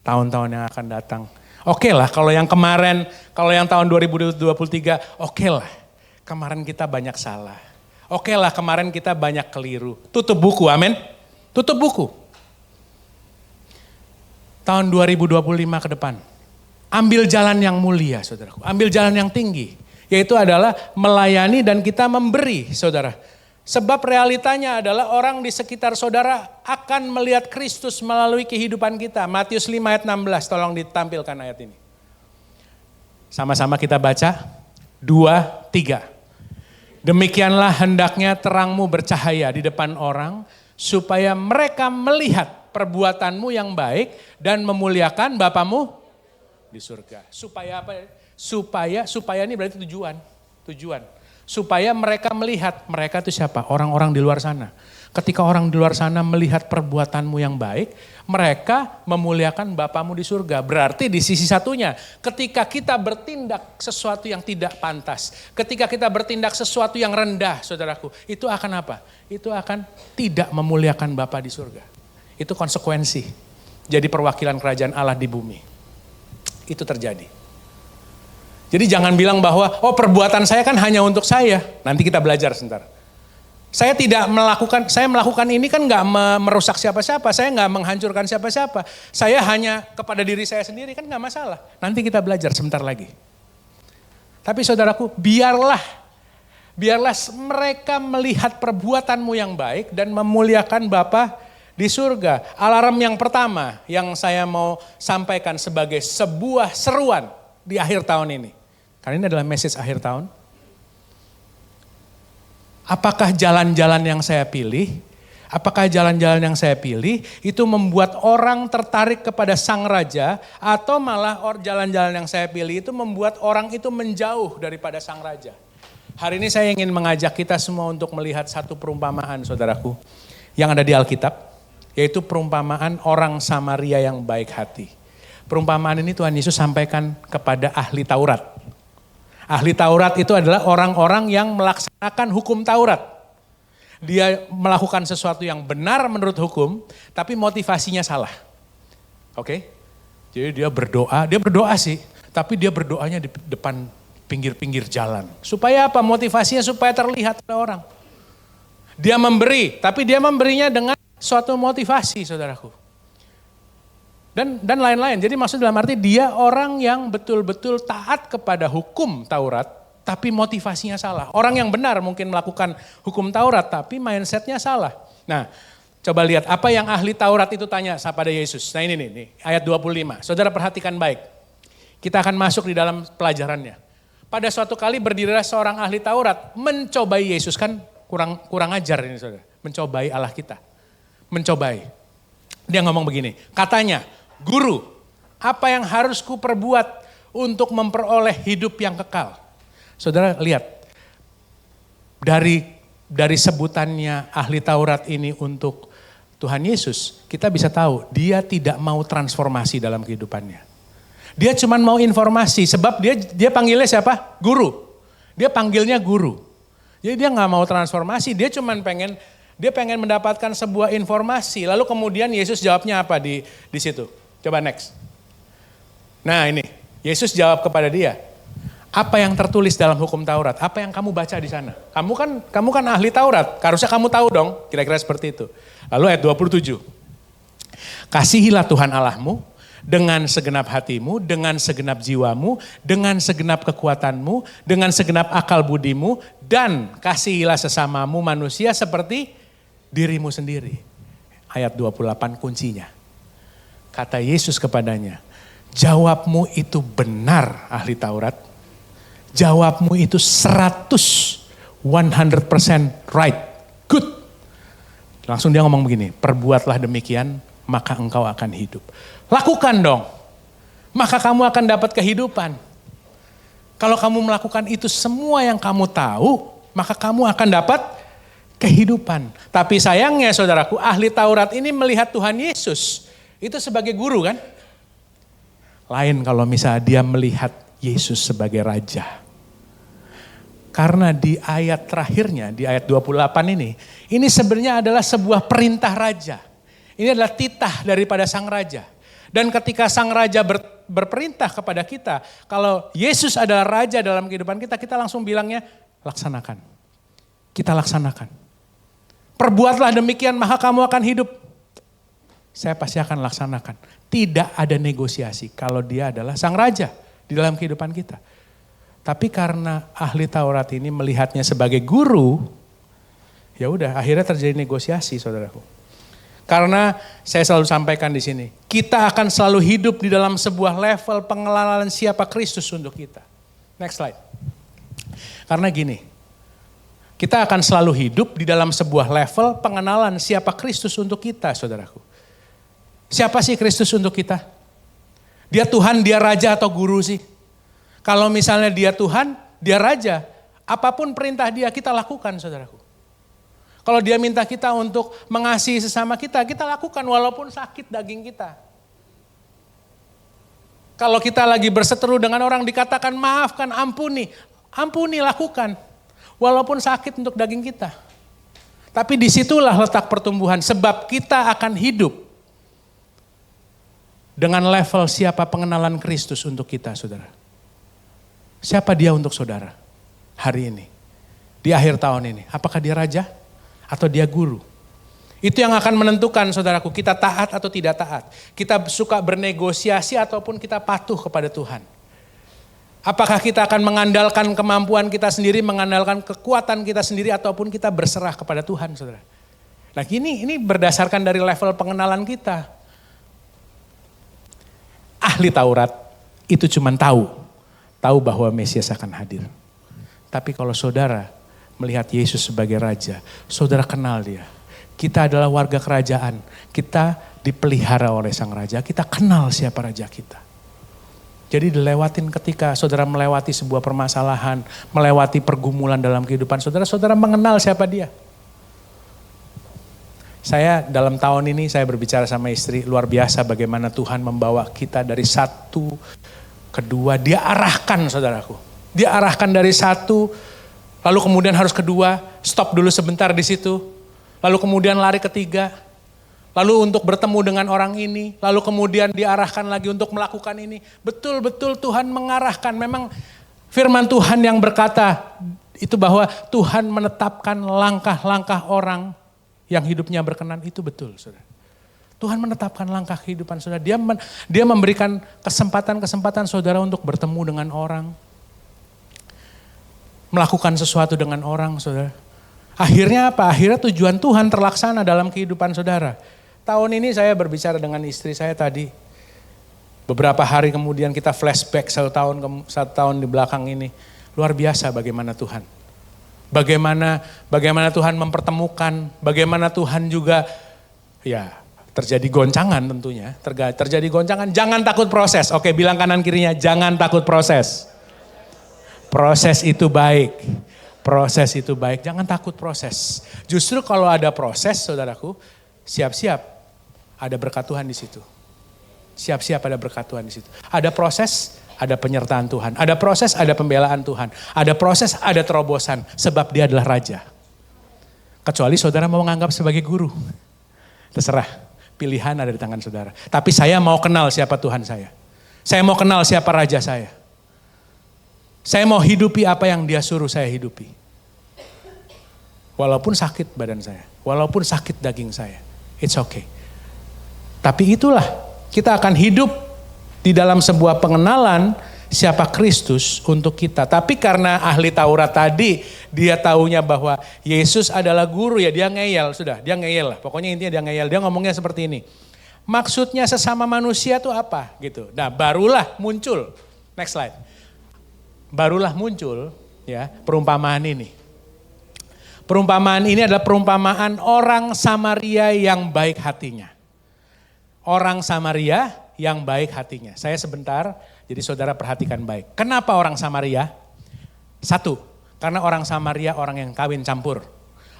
tahun-tahun yang akan datang, oke lah kalau yang kemarin, kalau yang tahun 2023, oke lah, kemarin kita banyak salah. Oke lah kemarin kita banyak keliru. Tutup buku, amin. Tutup buku. Tahun 2025 ke depan. Ambil jalan yang mulia, saudaraku. Ambil jalan yang tinggi. Yaitu adalah melayani dan kita memberi, saudara. Sebab realitanya adalah orang di sekitar saudara akan melihat Kristus melalui kehidupan kita. Matius 5 ayat 16, tolong ditampilkan ayat ini. Sama-sama kita baca. 2, 3. Demikianlah hendaknya terangmu bercahaya di depan orang, supaya mereka melihat perbuatanmu yang baik dan memuliakan Bapamu di surga. Supaya apa? Supaya ini berarti tujuan. Supaya mereka melihat, mereka itu siapa? Orang-orang di luar sana. Ketika orang di luar sana melihat perbuatanmu yang baik, mereka memuliakan Bapamu di surga. Berarti di sisi satunya, ketika kita bertindak sesuatu yang tidak pantas, ketika kita bertindak sesuatu yang rendah, saudaraku, itu akan apa? Itu akan tidak memuliakan Bapa di surga. Itu konsekuensi. Jadi perwakilan kerajaan Allah di bumi. Itu terjadi. Jadi jangan bilang bahwa, perbuatan saya kan hanya untuk saya. Nanti kita belajar sebentar. Saya melakukan ini kan gak merusak siapa-siapa, saya gak menghancurkan siapa-siapa. Saya hanya kepada diri saya sendiri kan gak masalah. Nanti kita belajar sebentar lagi. Tapi saudaraku, biarlah mereka melihat perbuatanmu yang baik dan memuliakan Bapa di surga. Alarm yang pertama yang saya mau sampaikan sebagai sebuah seruan di akhir tahun ini. Karena ini adalah message akhir tahun. Apakah jalan-jalan yang saya pilih, itu membuat orang tertarik kepada sang raja, atau malah jalan-jalan yang saya pilih itu membuat orang itu menjauh daripada sang raja. Hari ini saya ingin mengajak kita semua untuk melihat satu perumpamaan, saudaraku, yang ada di Alkitab, yaitu perumpamaan orang Samaria yang baik hati. Perumpamaan ini Tuhan Yesus sampaikan kepada ahli Taurat. Ahli Taurat itu adalah orang-orang yang melaksanakan hukum Taurat. Dia melakukan sesuatu yang benar menurut hukum, tapi motivasinya salah. Oke? Jadi dia berdoa sih, tapi dia berdoanya di depan pinggir-pinggir jalan. Supaya apa? Motivasinya supaya terlihat oleh orang. Dia memberi, tapi dia memberinya dengan suatu motivasi, saudaraku. Dan lain-lain. Jadi maksud dalam arti dia orang yang betul-betul taat kepada hukum Taurat, tapi motivasinya salah. Orang yang benar mungkin melakukan hukum Taurat, tapi mindsetnya salah. Nah, coba lihat apa yang ahli Taurat itu tanya pada Yesus. Nah ini nih, ayat 25. Saudara perhatikan baik. Kita akan masuk di dalam pelajarannya. Pada suatu kali berdirilah seorang ahli Taurat mencobai Yesus. Kan kurang ajar ini saudara. Mencobai Allah kita. Mencobai. Dia ngomong begini. Katanya, Guru, apa yang harus ku perbuat untuk memperoleh hidup yang kekal? Saudara lihat. Dari sebutannya ahli Taurat ini untuk Tuhan Yesus, kita bisa tahu dia tidak mau transformasi dalam kehidupannya. Dia cuma mau informasi, sebab dia panggilnya siapa? Guru. Dia panggilnya guru. Jadi dia nggak mau transformasi, dia cuma pengen mendapatkan sebuah informasi. Lalu kemudian Yesus jawabnya apa di situ? Coba next. Nah ini, Yesus jawab kepada dia. Apa yang tertulis dalam hukum Taurat? Apa yang kamu baca di sana? Kamu kan ahli Taurat, harusnya kamu tahu dong, kira-kira seperti itu. Lalu ayat 27. Kasihilah Tuhan Allahmu dengan segenap hatimu, dengan segenap jiwamu, dengan segenap kekuatanmu, dengan segenap akal budimu, dan kasihilah sesamamu manusia seperti dirimu sendiri. Ayat 28 kuncinya. Kata Yesus kepadanya, jawabmu itu benar ahli Taurat. Jawabmu itu 100% right, good. Langsung dia ngomong begini, perbuatlah demikian maka engkau akan hidup. Lakukan dong, maka kamu akan dapat kehidupan. Kalau kamu melakukan itu semua yang kamu tahu, maka kamu akan dapat kehidupan. Tapi sayangnya saudaraku, ahli Taurat ini melihat Tuhan Yesus itu sebagai guru kan. Lain kalau misalnya dia melihat Yesus sebagai raja. Karena di ayat terakhirnya, di ayat 28 ini sebenarnya adalah sebuah perintah raja. Ini adalah titah daripada sang raja. Dan ketika sang raja berperintah kepada kita, kalau Yesus adalah raja dalam kehidupan kita, kita langsung bilangnya, laksanakan. Kita laksanakan. Perbuatlah demikian maka kamu akan hidup. Saya pasti akan laksanakan. Tidak ada negosiasi kalau dia adalah sang raja di dalam kehidupan kita. Tapi karena ahli Taurat ini melihatnya sebagai guru, ya udah akhirnya terjadi negosiasi saudaraku. Karena saya selalu sampaikan di sini, kita akan selalu hidup di dalam sebuah level pengenalan siapa Kristus untuk kita. Next slide. Karena gini, kita akan selalu hidup di dalam sebuah level pengenalan siapa Kristus untuk kita saudaraku. Siapa sih Kristus untuk kita? Dia Tuhan, dia Raja atau Guru sih? Kalau misalnya dia Tuhan, dia Raja, apapun perintah dia kita lakukan saudaraku. Kalau dia minta kita untuk mengasihi sesama kita lakukan walaupun sakit daging kita. Kalau kita lagi berseteru dengan orang dikatakan maafkan, ampuni lakukan. Walaupun sakit untuk daging kita. Tapi disitulah letak pertumbuhan sebab kita akan hidup dengan level siapa pengenalan Kristus untuk kita saudara. Siapa dia untuk saudara hari ini, di akhir tahun ini? Apakah dia raja atau dia guru? Itu yang akan menentukan saudaraku, kita taat atau tidak taat. Kita suka bernegosiasi ataupun kita patuh kepada Tuhan. Apakah kita akan mengandalkan kemampuan kita sendiri, mengandalkan kekuatan kita sendiri ataupun kita berserah kepada Tuhan saudara. Nah ini berdasarkan dari level pengenalan kita. Ahli Taurat itu cuma tahu bahwa Mesias akan hadir. Tapi kalau saudara melihat Yesus sebagai Raja, saudara kenal dia. Kita adalah warga kerajaan, kita dipelihara oleh Sang Raja, kita kenal siapa Raja kita. Jadi dilewatin ketika saudara melewati sebuah permasalahan, melewati pergumulan dalam kehidupan saudara, saudara mengenal siapa dia. Saya dalam tahun ini saya berbicara sama istri, luar biasa bagaimana Tuhan membawa kita dari satu, kedua, dia arahkan saudaraku. Dia arahkan dari satu, lalu kemudian harus kedua, stop dulu sebentar di situ. Lalu kemudian lari ketiga. Lalu untuk bertemu dengan orang ini, lalu kemudian diarahkan lagi untuk melakukan ini. Betul-betul Tuhan mengarahkan. Memang firman Tuhan yang berkata itu bahwa Tuhan menetapkan langkah-langkah orang yang hidupnya berkenan, itu betul saudara. Tuhan menetapkan langkah kehidupan saudara. Dia memberikan kesempatan-kesempatan saudara untuk bertemu dengan orang. melakukan sesuatu dengan orang, saudara. Akhirnya apa? Akhirnya tujuan Tuhan terlaksana dalam kehidupan saudara. Tahun ini saya berbicara dengan istri saya tadi. Beberapa hari kemudian kita flashback satu tahun di belakang ini. Luar biasa bagaimana Tuhan. Bagaimana Tuhan mempertemukan, bagaimana Tuhan juga ya terjadi goncangan tentunya. Terjadi goncangan, jangan takut proses. Oke, bilang kanan kirinya, jangan takut proses. Proses itu baik. Proses itu baik, jangan takut proses. Justru kalau ada proses, saudaraku, siap-siap ada berkat Tuhan di situ. Siap-siap ada berkat Tuhan di situ. Ada proses, ada penyertaan Tuhan. Ada proses, ada pembelaan Tuhan. Ada proses, ada terobosan. Sebab dia adalah raja. Kecuali saudara mau menganggap sebagai guru. Terserah, pilihan ada di tangan saudara. Tapi saya mau kenal siapa Tuhan saya. Saya mau kenal siapa raja saya. Saya mau hidupi apa yang dia suruh saya hidupi. Walaupun sakit badan saya. Walaupun sakit daging saya. It's okay. Tapi itulah, kita akan hidup di dalam sebuah pengenalan siapa Kristus untuk kita. Tapi karena ahli Taurat tadi, dia taunya bahwa Yesus adalah guru ya, dia ngeyel. Sudah, dia ngeyel lah. Pokoknya intinya dia ngeyel. Dia ngomongnya seperti ini. Maksudnya sesama manusia itu apa? Gitu. Nah barulah muncul. Next slide. Barulah muncul ya perumpamaan ini. Perumpamaan ini adalah perumpamaan orang Samaria yang baik hatinya. Orang Samaria yang baik hatinya. Saya sebentar, jadi saudara perhatikan baik. Kenapa orang Samaria? Satu, karena orang Samaria orang yang kawin campur.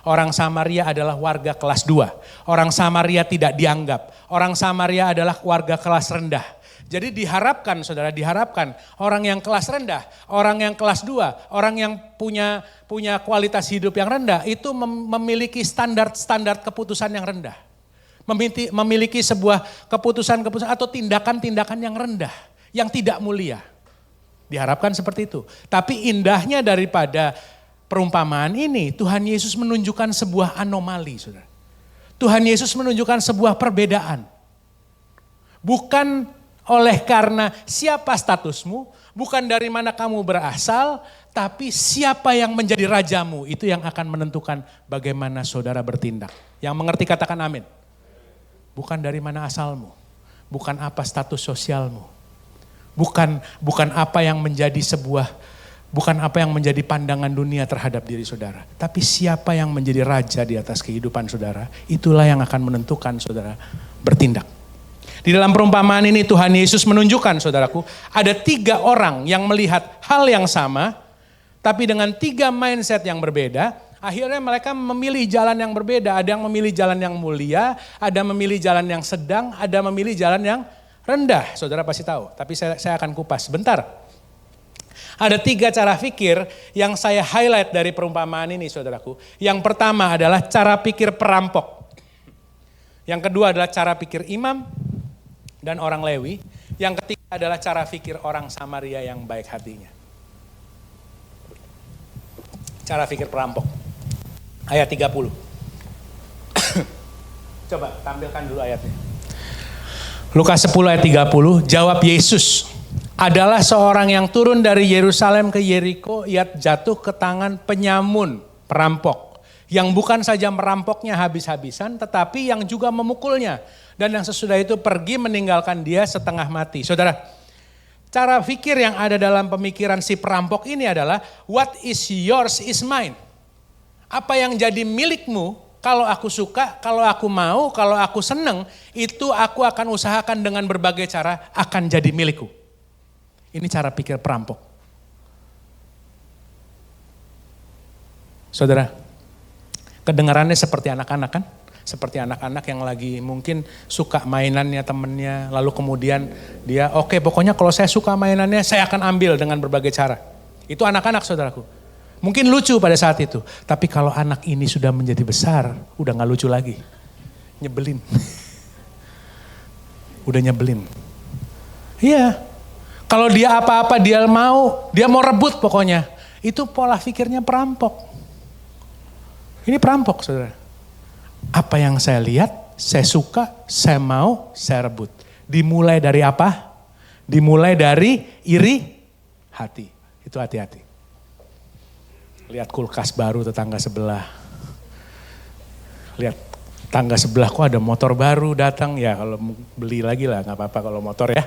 Orang Samaria adalah warga kelas 2. Orang Samaria tidak dianggap. Orang Samaria adalah warga kelas rendah. Jadi diharapkan saudara, diharapkan orang yang kelas rendah, orang yang kelas 2, orang yang punya kualitas hidup yang rendah itu memiliki standar keputusan yang rendah. Memiliki sebuah keputusan atau tindakan-tindakan yang rendah, yang tidak mulia. Diharapkan seperti itu. Tapi indahnya daripada perumpamaan ini, Tuhan Yesus menunjukkan sebuah anomali saudara. Tuhan Yesus menunjukkan sebuah perbedaan. Bukan oleh karena siapa statusmu, bukan dari mana kamu berasal, tapi siapa yang menjadi rajamu, itu yang akan menentukan bagaimana saudara bertindak. Yang mengerti katakan amin. Bukan dari mana asalmu, bukan apa status sosialmu, bukan apa yang menjadi bukan apa yang menjadi pandangan dunia terhadap diri saudara. Tapi siapa yang menjadi raja di atas kehidupan saudara, itulah yang akan menentukan saudara bertindak. Di dalam perumpamaan ini Tuhan Yesus menunjukkan saudaraku, ada 3 orang yang melihat hal yang sama, tapi dengan 3 mindset yang berbeda, akhirnya mereka memilih jalan yang berbeda. Ada yang memilih jalan yang mulia, ada memilih jalan yang sedang, ada memilih jalan yang rendah. Saudara pasti tahu, tapi saya akan kupas sebentar. Ada 3 cara pikir yang saya highlight dari perumpamaan ini saudaraku. Yang pertama adalah cara pikir perampok. Yang kedua adalah cara pikir imam dan orang Lewi. Yang ketiga adalah cara pikir orang Samaria yang baik hatinya. Cara pikir perampok. Ayat 30. Coba tampilkan dulu ayatnya. Lukas 10 ayat 30, jawab Yesus, adalah seorang yang turun dari Yerusalem ke Yeriko, ia jatuh ke tangan penyamun, perampok. Yang bukan saja merampoknya habis-habisan, tetapi yang juga memukulnya. Dan yang sesudah itu pergi meninggalkan dia setengah mati. Saudara, cara pikir yang ada dalam pemikiran si perampok ini adalah, what is yours is mine. Apa yang jadi milikmu, kalau aku suka, kalau aku mau, kalau aku seneng, itu aku akan usahakan dengan berbagai cara akan jadi milikku. Ini cara pikir perampok. Saudara, kedengarannya seperti anak-anak kan? Seperti anak-anak yang lagi mungkin suka mainannya temennya, lalu kemudian dia oke, pokoknya kalau saya suka mainannya saya akan ambil dengan berbagai cara. Itu anak-anak saudaraku. Mungkin lucu pada saat itu, tapi kalau anak ini sudah menjadi besar, udah gak lucu lagi. Nyebelin. Udah nyebelin. Iya, kalau dia apa-apa dia mau rebut pokoknya. Itu pola pikirnya perampok. Ini perampok saudara. Apa yang saya lihat, saya suka, saya mau, saya rebut. Dimulai dari apa? Dimulai dari iri hati. Itu hati-hati. Lihat kulkas baru tetangga sebelah. Lihat tangga sebelah kok ada motor baru datang, ya kalau beli lagi lah, nggak apa-apa kalau motor ya.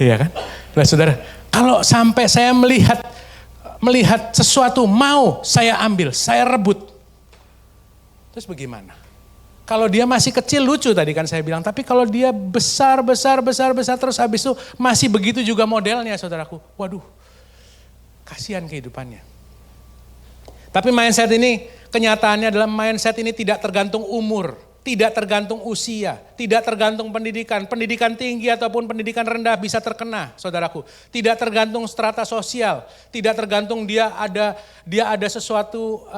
Iya kan? Nah saudara, kalau sampai saya melihat sesuatu mau saya ambil, saya rebut. Terus bagaimana? Kalau dia masih kecil lucu tadi kan saya bilang, tapi kalau dia besar terus habis itu masih begitu juga modelnya saudaraku. Waduh, kasihan kehidupannya. Tapi mindset ini, kenyataannya adalah mindset ini tidak tergantung umur, tidak tergantung usia, tidak tergantung pendidikan. Pendidikan tinggi ataupun pendidikan rendah bisa terkena, saudaraku. Tidak tergantung strata sosial, tidak tergantung dia ada sesuatu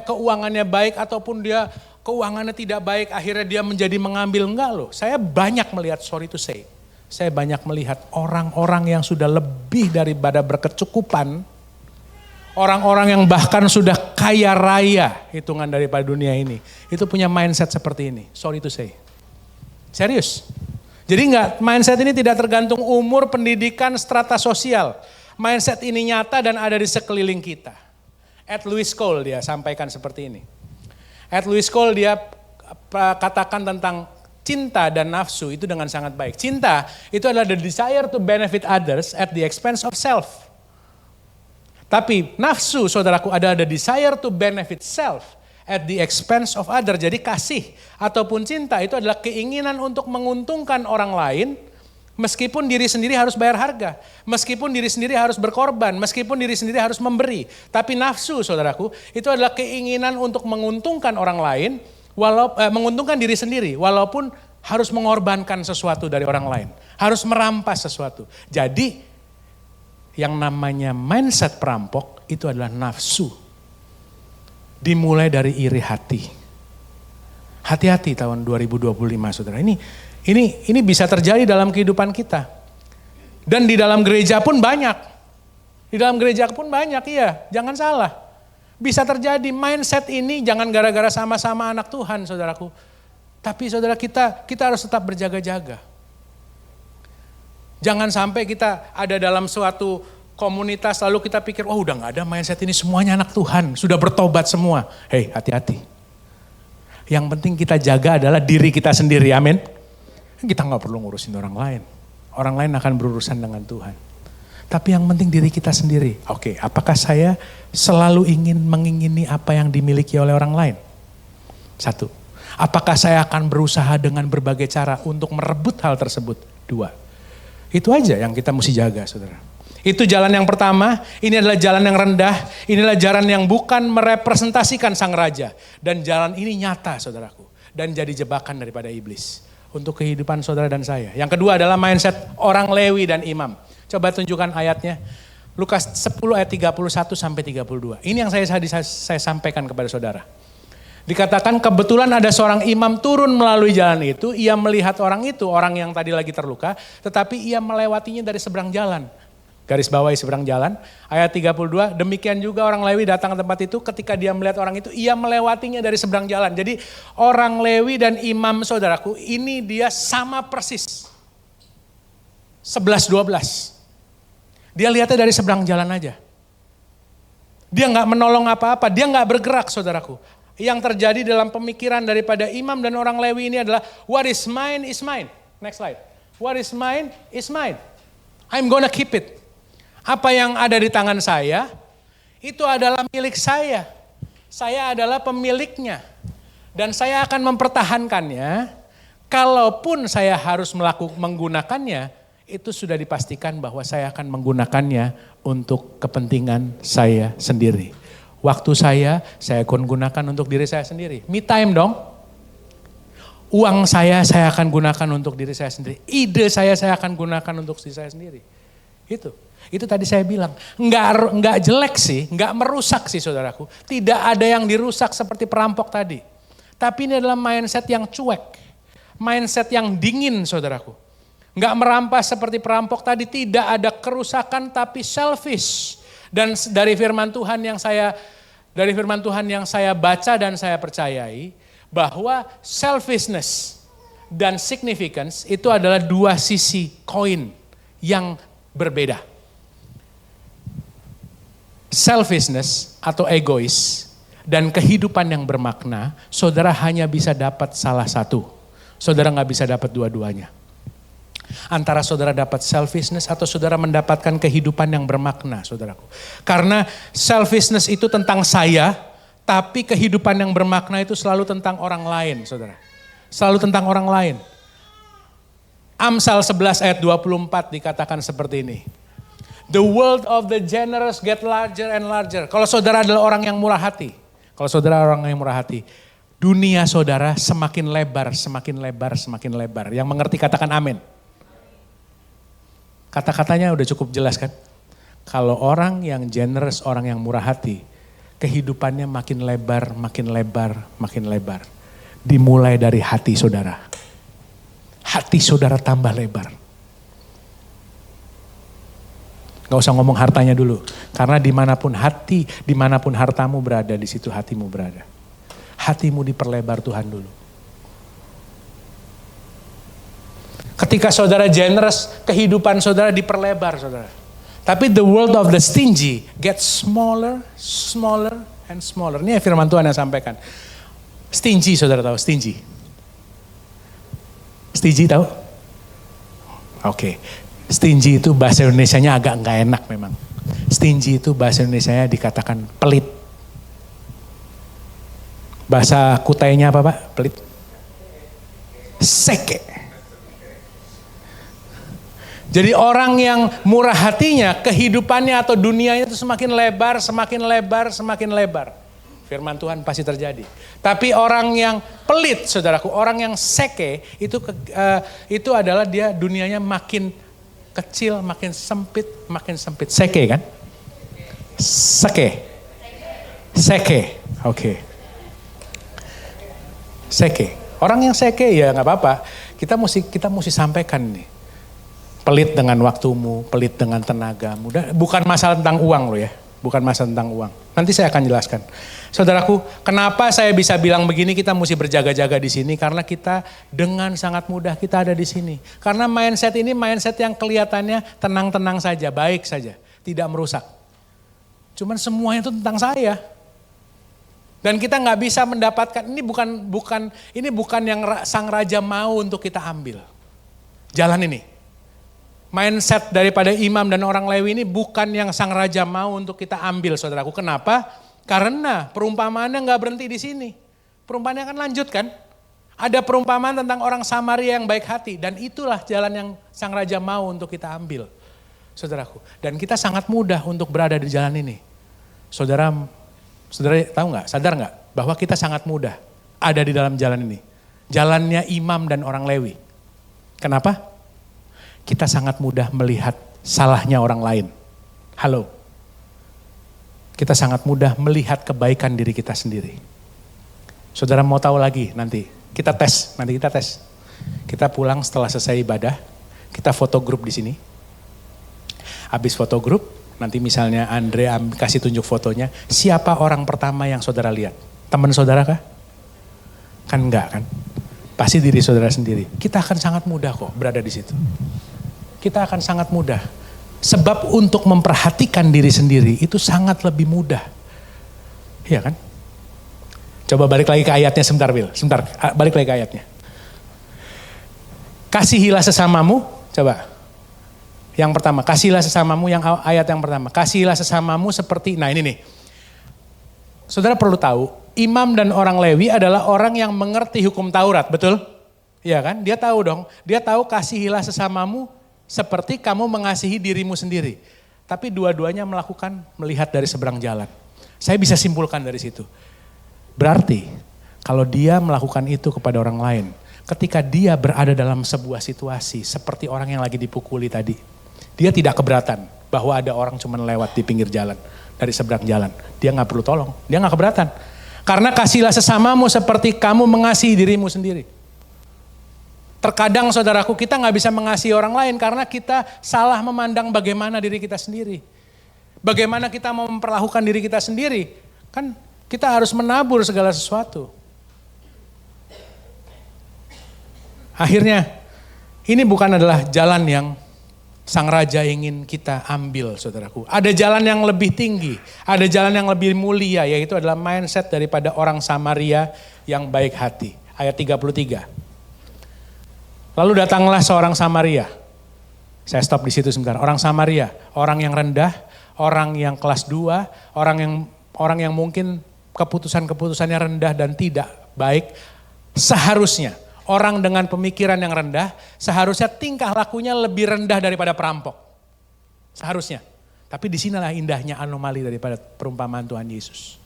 keuangannya baik ataupun dia keuangannya tidak baik, akhirnya dia menjadi mengambil. Enggak loh. Saya banyak melihat, sorry to say, saya banyak melihat orang-orang yang sudah lebih daripada berkecukupan. Orang-orang yang bahkan sudah kaya raya hitungan daripada dunia ini. Itu punya mindset seperti ini. Sorry to say. Serius. Jadi mindset ini tidak tergantung umur, pendidikan, strata sosial. Mindset ini nyata dan ada di sekeliling kita. Ed Lewis Cole dia sampaikan seperti ini. Ed Lewis Cole dia katakan tentang cinta dan nafsu itu dengan sangat baik. Cinta itu adalah the desire to benefit others at the expense of self. Tapi nafsu saudaraku ada desire to benefit self at the expense of other. Jadi kasih ataupun cinta itu adalah keinginan untuk menguntungkan orang lain meskipun diri sendiri harus bayar harga. Meskipun diri sendiri harus berkorban, meskipun diri sendiri harus memberi. Tapi nafsu saudaraku itu adalah keinginan untuk menguntungkan orang lain, menguntungkan diri sendiri walaupun harus mengorbankan sesuatu dari orang lain. Harus merampas sesuatu. Jadi yang namanya mindset perampok itu adalah nafsu. Dimulai dari iri hati. Hati-hati tahun 2025 saudara. Ini bisa terjadi dalam kehidupan kita. Dan di dalam gereja pun banyak. Di dalam gereja pun banyak, iya. Jangan salah. Bisa terjadi mindset ini jangan gara-gara sama-sama anak Tuhan saudaraku. Tapi saudara kita harus tetap berjaga-jaga. Jangan sampai kita ada dalam suatu komunitas lalu kita pikir, oh udah gak ada mindset ini semuanya anak Tuhan. Sudah bertobat semua. Hei hati-hati. Yang penting kita jaga adalah diri kita sendiri, amin. Kita gak perlu ngurusin orang lain. Orang lain akan berurusan dengan Tuhan. Tapi yang penting diri kita sendiri. Oke, apakah saya selalu mengingini apa yang dimiliki oleh orang lain? Satu. Apakah saya akan berusaha dengan berbagai cara untuk merebut hal tersebut? Dua. Itu aja yang kita mesti jaga saudara. Itu jalan yang pertama, ini adalah jalan yang rendah, inilah jalan yang bukan merepresentasikan sang raja. Dan jalan ini nyata saudaraku. Dan jadi jebakan daripada iblis. Untuk kehidupan saudara dan saya. Yang kedua adalah mindset orang Lewi dan imam. Coba tunjukkan ayatnya. Lukas 10 ayat 31 sampai 32. Ini yang saya sampaikan kepada saudara. Dikatakan kebetulan ada seorang imam turun melalui jalan itu, ia melihat orang itu, orang yang tadi lagi terluka, tetapi ia melewatinya dari seberang jalan. Garis bawahi seberang jalan, ayat 32, demikian juga orang Lewi datang ke tempat itu, ketika dia melihat orang itu, ia melewatinya dari seberang jalan. Jadi orang Lewi dan imam saudaraku, ini dia sama persis. 11-12. Dia lihatnya dari seberang jalan aja. Dia gak menolong apa-apa, dia gak bergerak saudaraku. Yang terjadi dalam pemikiran daripada imam dan orang Lewi ini adalah what is mine is mine. Next slide. What is mine is mine. I'm gonna keep it. Apa yang ada di tangan saya itu adalah milik saya. Saya adalah pemiliknya. Dan saya akan mempertahankannya. Kalaupun saya harus menggunakannya, itu sudah dipastikan bahwa saya akan menggunakannya untuk kepentingan saya sendiri. Waktu saya akan gunakan untuk diri saya sendiri. Me time dong. Uang saya akan gunakan untuk diri saya sendiri. Ide saya akan gunakan untuk diri saya sendiri. Itu tadi saya bilang. Enggak jelek sih, enggak merusak sih saudaraku. Tidak ada yang dirusak seperti perampok tadi. Tapi ini adalah mindset yang cuek. Mindset yang dingin saudaraku. Enggak merampas seperti perampok tadi. Tidak ada kerusakan tapi selfish. Dan dari firman Tuhan yang saya baca dan saya percayai bahwa selfishness dan significance itu adalah dua sisi koin yang berbeda. Selfishness atau egois dan kehidupan yang bermakna, saudara hanya bisa dapat salah satu. Saudara nggak bisa dapat dua-duanya. Antara saudara dapat selfishness atau saudara mendapatkan kehidupan yang bermakna, saudaraku. Karena selfishness itu tentang saya, tapi kehidupan yang bermakna itu selalu tentang orang lain, saudara. Selalu tentang orang lain. Amsal 11 ayat 24 dikatakan seperti ini. The world of the generous get larger and larger. Kalau saudara adalah orang yang murah hati. Kalau saudara orang yang murah hati. Dunia saudara semakin lebar, semakin lebar, semakin lebar. Yang mengerti katakan amin. Kata-katanya udah cukup jelas kan? Kalau orang yang generous, orang yang murah hati, kehidupannya makin lebar, makin lebar, makin lebar. Dimulai dari hati saudara. Hati saudara tambah lebar. Gak usah ngomong hartanya dulu. Karena dimanapun hati, dimanapun hartamu berada, di situ hatimu berada. Hatimu diperlebar Tuhan dulu. Ketika saudara generous, kehidupan saudara diperlebar saudara. Tapi the world of the stingy gets smaller, smaller, and smaller. Ini firman Tuhan yang sampaikan. Stingy saudara tahu, stingy. Stingy tahu? Oke. Stingy itu bahasa Indonesianya agak nggak enak memang. Stingy itu bahasa Indonesianya dikatakan pelit. Bahasa Kutainya apa Pak? Pelit. Seke. Jadi orang yang murah hatinya, kehidupannya atau dunianya itu semakin lebar, semakin lebar, semakin lebar. Firman Tuhan pasti terjadi. Tapi orang yang pelit, saudaraku, orang yang seke, itu adalah dia dunianya makin kecil, makin sempit, makin sempit. Seke kan? Seke. Seke, oke. Seke. Orang yang seke ya nggak apa-apa. Kita mesti sampaikan nih. Pelit dengan waktumu, pelit dengan tenagamu. Bukan masalah tentang uang loh ya. Bukan masalah tentang uang. Nanti saya akan jelaskan. Saudaraku, kenapa saya bisa bilang begini, kita mesti berjaga-jaga di sini. Karena kita dengan sangat mudah kita ada di sini. Karena mindset ini mindset yang kelihatannya tenang-tenang saja, baik saja. Tidak merusak. Cuman semuanya itu tentang saya. Dan kita nggak bisa mendapatkan, ini bukan yang sang raja mau untuk kita ambil. Jalan ini. Mindset daripada imam dan orang Lewi ini bukan yang sang raja mau untuk kita ambil, saudaraku. Kenapa? Karena perumpamaannya nggak berhenti di sini. Perumpamaannya akan lanjut kan? Ada perumpamaan tentang orang Samaria yang baik hati. Dan itulah jalan yang sang raja mau untuk kita ambil, saudaraku. Dan kita sangat mudah untuk berada di jalan ini. Saudara tahu nggak, sadar nggak bahwa kita sangat mudah ada di dalam jalan ini. Jalannya imam dan orang Lewi. Kenapa? Kita sangat mudah melihat salahnya orang lain. Halo. Kita sangat mudah melihat kebaikan diri kita sendiri. Saudara mau tahu lagi nanti kita tes. Kita pulang setelah selesai ibadah, kita foto grup di sini. Habis foto grup, nanti misalnya Andre kasih tunjuk fotonya, siapa orang pertama yang saudara lihat? Teman saudara kah? Kan enggak kan? Pasti diri saudara sendiri. Kita akan sangat mudah kok berada di situ. Kita akan sangat mudah. Sebab untuk memperhatikan diri sendiri itu sangat lebih mudah. Iya kan? Coba balik lagi ke ayatnya sebentar, Will. Sebentar, balik lagi ke ayatnya. Kasihilah sesamamu, coba. Yang pertama, kasihilah sesamamu, ayat yang pertama. Kasihilah sesamamu seperti, nah ini nih. Saudara perlu tahu, imam dan orang Lewi adalah orang yang mengerti hukum Taurat, betul? Iya kan? Dia tahu dong, dia tahu kasihilah sesamamu seperti kamu mengasihi dirimu sendiri. Tapi dua-duanya melihat dari seberang jalan. Saya bisa simpulkan dari situ. Berarti kalau dia melakukan itu kepada orang lain, ketika dia berada dalam sebuah situasi seperti orang yang lagi dipukuli tadi, dia tidak keberatan bahwa ada orang cuma lewat di pinggir jalan, dari seberang jalan. Dia gak perlu tolong, dia gak keberatan. Karena kasihilah sesamamu seperti kamu mengasihi dirimu sendiri. Terkadang saudaraku kita gak bisa mengasihi orang lain karena kita salah memandang bagaimana diri kita sendiri. Bagaimana kita mau memperlakukan diri kita sendiri. Kan kita harus menabur segala sesuatu. Akhirnya ini bukan adalah jalan yang Sang Raja ingin kita ambil, saudaraku. Ada jalan yang lebih tinggi, ada jalan yang lebih mulia, yaitu adalah mindset daripada orang Samaria yang baik hati. Ayat 33. Lalu datanglah seorang Samaria. Saya stop di situ sebentar. Orang Samaria, orang yang rendah, orang yang kelas 2, orang yang mungkin keputusan-keputusannya rendah dan tidak baik. Seharusnya orang dengan pemikiran yang rendah, seharusnya tingkah lakunya lebih rendah daripada perampok. Seharusnya. Tapi disinilah indahnya anomali daripada perumpamaan Tuhan Yesus.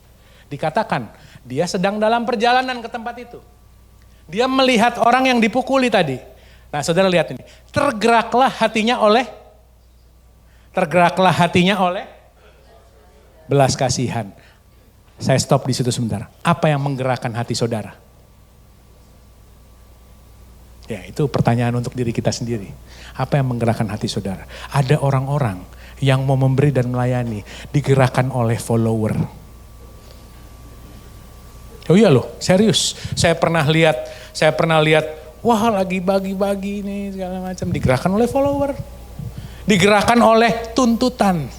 Dikatakan dia sedang dalam perjalanan ke tempat itu. Dia melihat orang yang dipukuli tadi. Nah saudara lihat ini. Tergeraklah hatinya oleh belas kasihan. Saya stop di situ sebentar. Apa yang menggerakkan hati saudara? Ya itu pertanyaan untuk diri kita sendiri. Apa yang menggerakkan hati saudara? Ada orang-orang yang mau memberi dan melayani digerakkan oleh follower. Oh iya loh, serius. Saya pernah lihat, wah lagi bagi-bagi ini segala macam, digerakkan oleh follower. Digerakkan oleh tuntutan.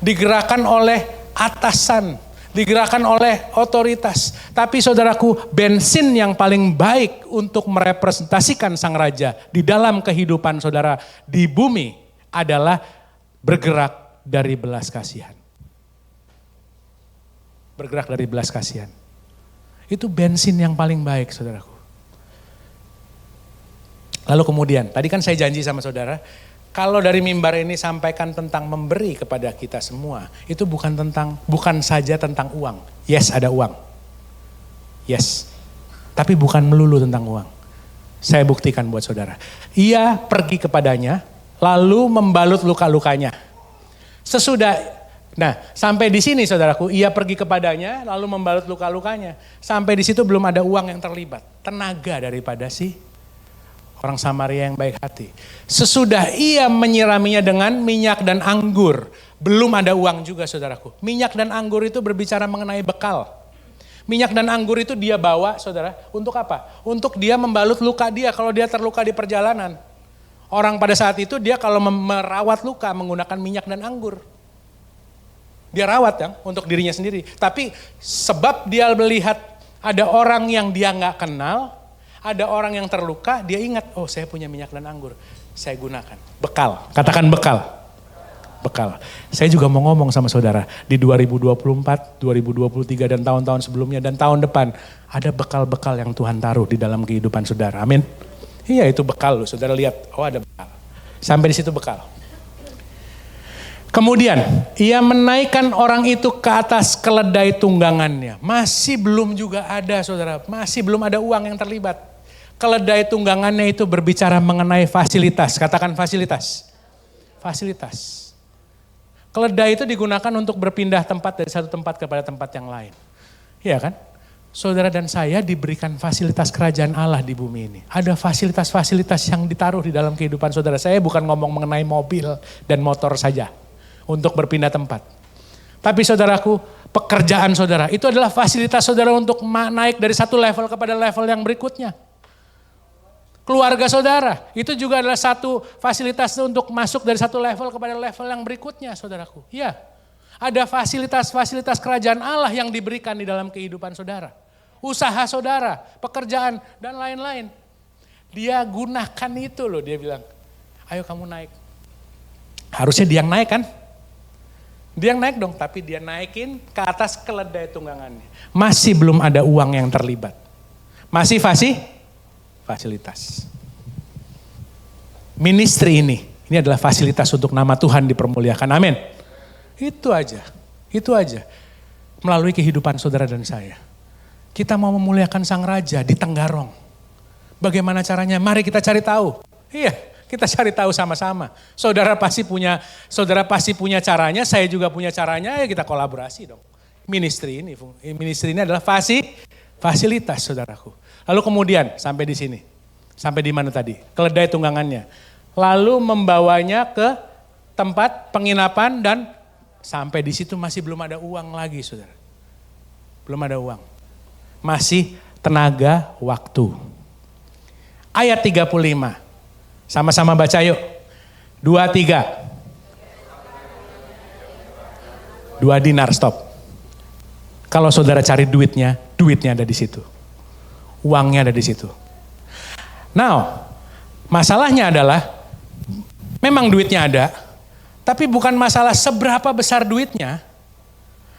Digerakkan oleh atasan. Digerakkan oleh otoritas. Tapi saudaraku, bensin yang paling baik untuk merepresentasikan Sang Raja di dalam kehidupan saudara di bumi adalah bergerak dari belas kasihan. Bergerak dari belas kasihan. Itu bensin yang paling baik saudaraku. Lalu kemudian, tadi kan saya janji sama saudara, kalau dari mimbar ini sampaikan tentang memberi kepada kita semua, itu bukan saja tentang uang. Yes, ada uang. Yes. Tapi bukan melulu tentang uang. Saya buktikan buat saudara. Ia pergi kepadanya, lalu membalut luka-lukanya. Sampai di sini saudaraku, ia pergi kepadanya, lalu membalut luka-lukanya. Sampai di situ belum ada uang yang terlibat. Tenaga daripada orang Samaria yang baik hati. Sesudah ia menyiraminya dengan minyak dan anggur. Belum ada uang juga saudaraku. Minyak dan anggur itu berbicara mengenai bekal. Minyak dan anggur itu dia bawa saudara. Untuk apa? Untuk dia membalut luka dia kalau dia terluka di perjalanan. Orang pada saat itu dia kalau merawat luka menggunakan minyak dan anggur. Dia rawat ya untuk dirinya sendiri. Tapi sebab dia melihat ada orang yang dia gak kenal. Ada orang yang terluka, dia ingat, oh saya punya minyak dan anggur, saya gunakan. Bekal, katakan bekal. Bekal. Saya juga mau ngomong sama saudara, di 2024, 2023 dan tahun-tahun sebelumnya dan tahun depan, ada bekal-bekal yang Tuhan taruh di dalam kehidupan saudara, amin. Iya itu bekal loh, saudara lihat, oh ada bekal. Sampai di situ bekal. Kemudian, ia menaikkan orang itu ke atas keledai tunggangannya. Masih belum juga ada saudara, masih belum ada uang yang terlibat. Keledai tunggangannya itu berbicara mengenai fasilitas. Katakan fasilitas. Fasilitas. Keledai itu digunakan untuk berpindah tempat dari satu tempat kepada tempat yang lain. Iya kan? Saudara dan saya diberikan fasilitas kerajaan Allah di bumi ini. Ada fasilitas-fasilitas yang ditaruh di dalam kehidupan saudara. Saya bukan ngomong mengenai mobil dan motor saja untuk berpindah tempat. Tapi saudaraku, pekerjaan saudara itu adalah fasilitas saudara untuk naik dari satu level kepada level yang berikutnya. Keluarga saudara, itu juga adalah satu fasilitas untuk masuk dari satu level kepada level yang berikutnya saudaraku. Ya, ada fasilitas-fasilitas kerajaan Allah yang diberikan di dalam kehidupan saudara. Usaha saudara, pekerjaan dan lain-lain. Dia gunakan itu loh, dia bilang, ayo kamu naik. Harusnya dia yang naik kan? Dia yang naik dong, tapi dia naikin ke atas keledai tunggangannya. Masih belum ada uang yang terlibat. Masih fasilitas. Ministry ini adalah fasilitas untuk nama Tuhan dipermuliakan, amin. Itu aja. Melalui kehidupan saudara dan saya. Kita mau memuliakan Sang Raja di Tenggarong. Bagaimana caranya? Mari kita cari tahu. Iya, kita cari tahu sama-sama. Saudara pasti punya caranya, saya juga punya caranya, ya kita kolaborasi dong. Ministry ini adalah fasilitas saudaraku. Lalu kemudian sampai di sini. Sampai di mana tadi? Keledai tunggangannya. Lalu membawanya ke tempat penginapan dan sampai di situ masih belum ada uang lagi saudara. Belum ada uang. Masih tenaga waktu. Ayat 35. Sama-sama baca yuk. 2, 3. 2 dinar, stop. Kalau saudara cari duitnya ada di situ. Uangnya ada di situ. Now, masalahnya adalah memang duitnya ada, tapi bukan masalah seberapa besar duitnya,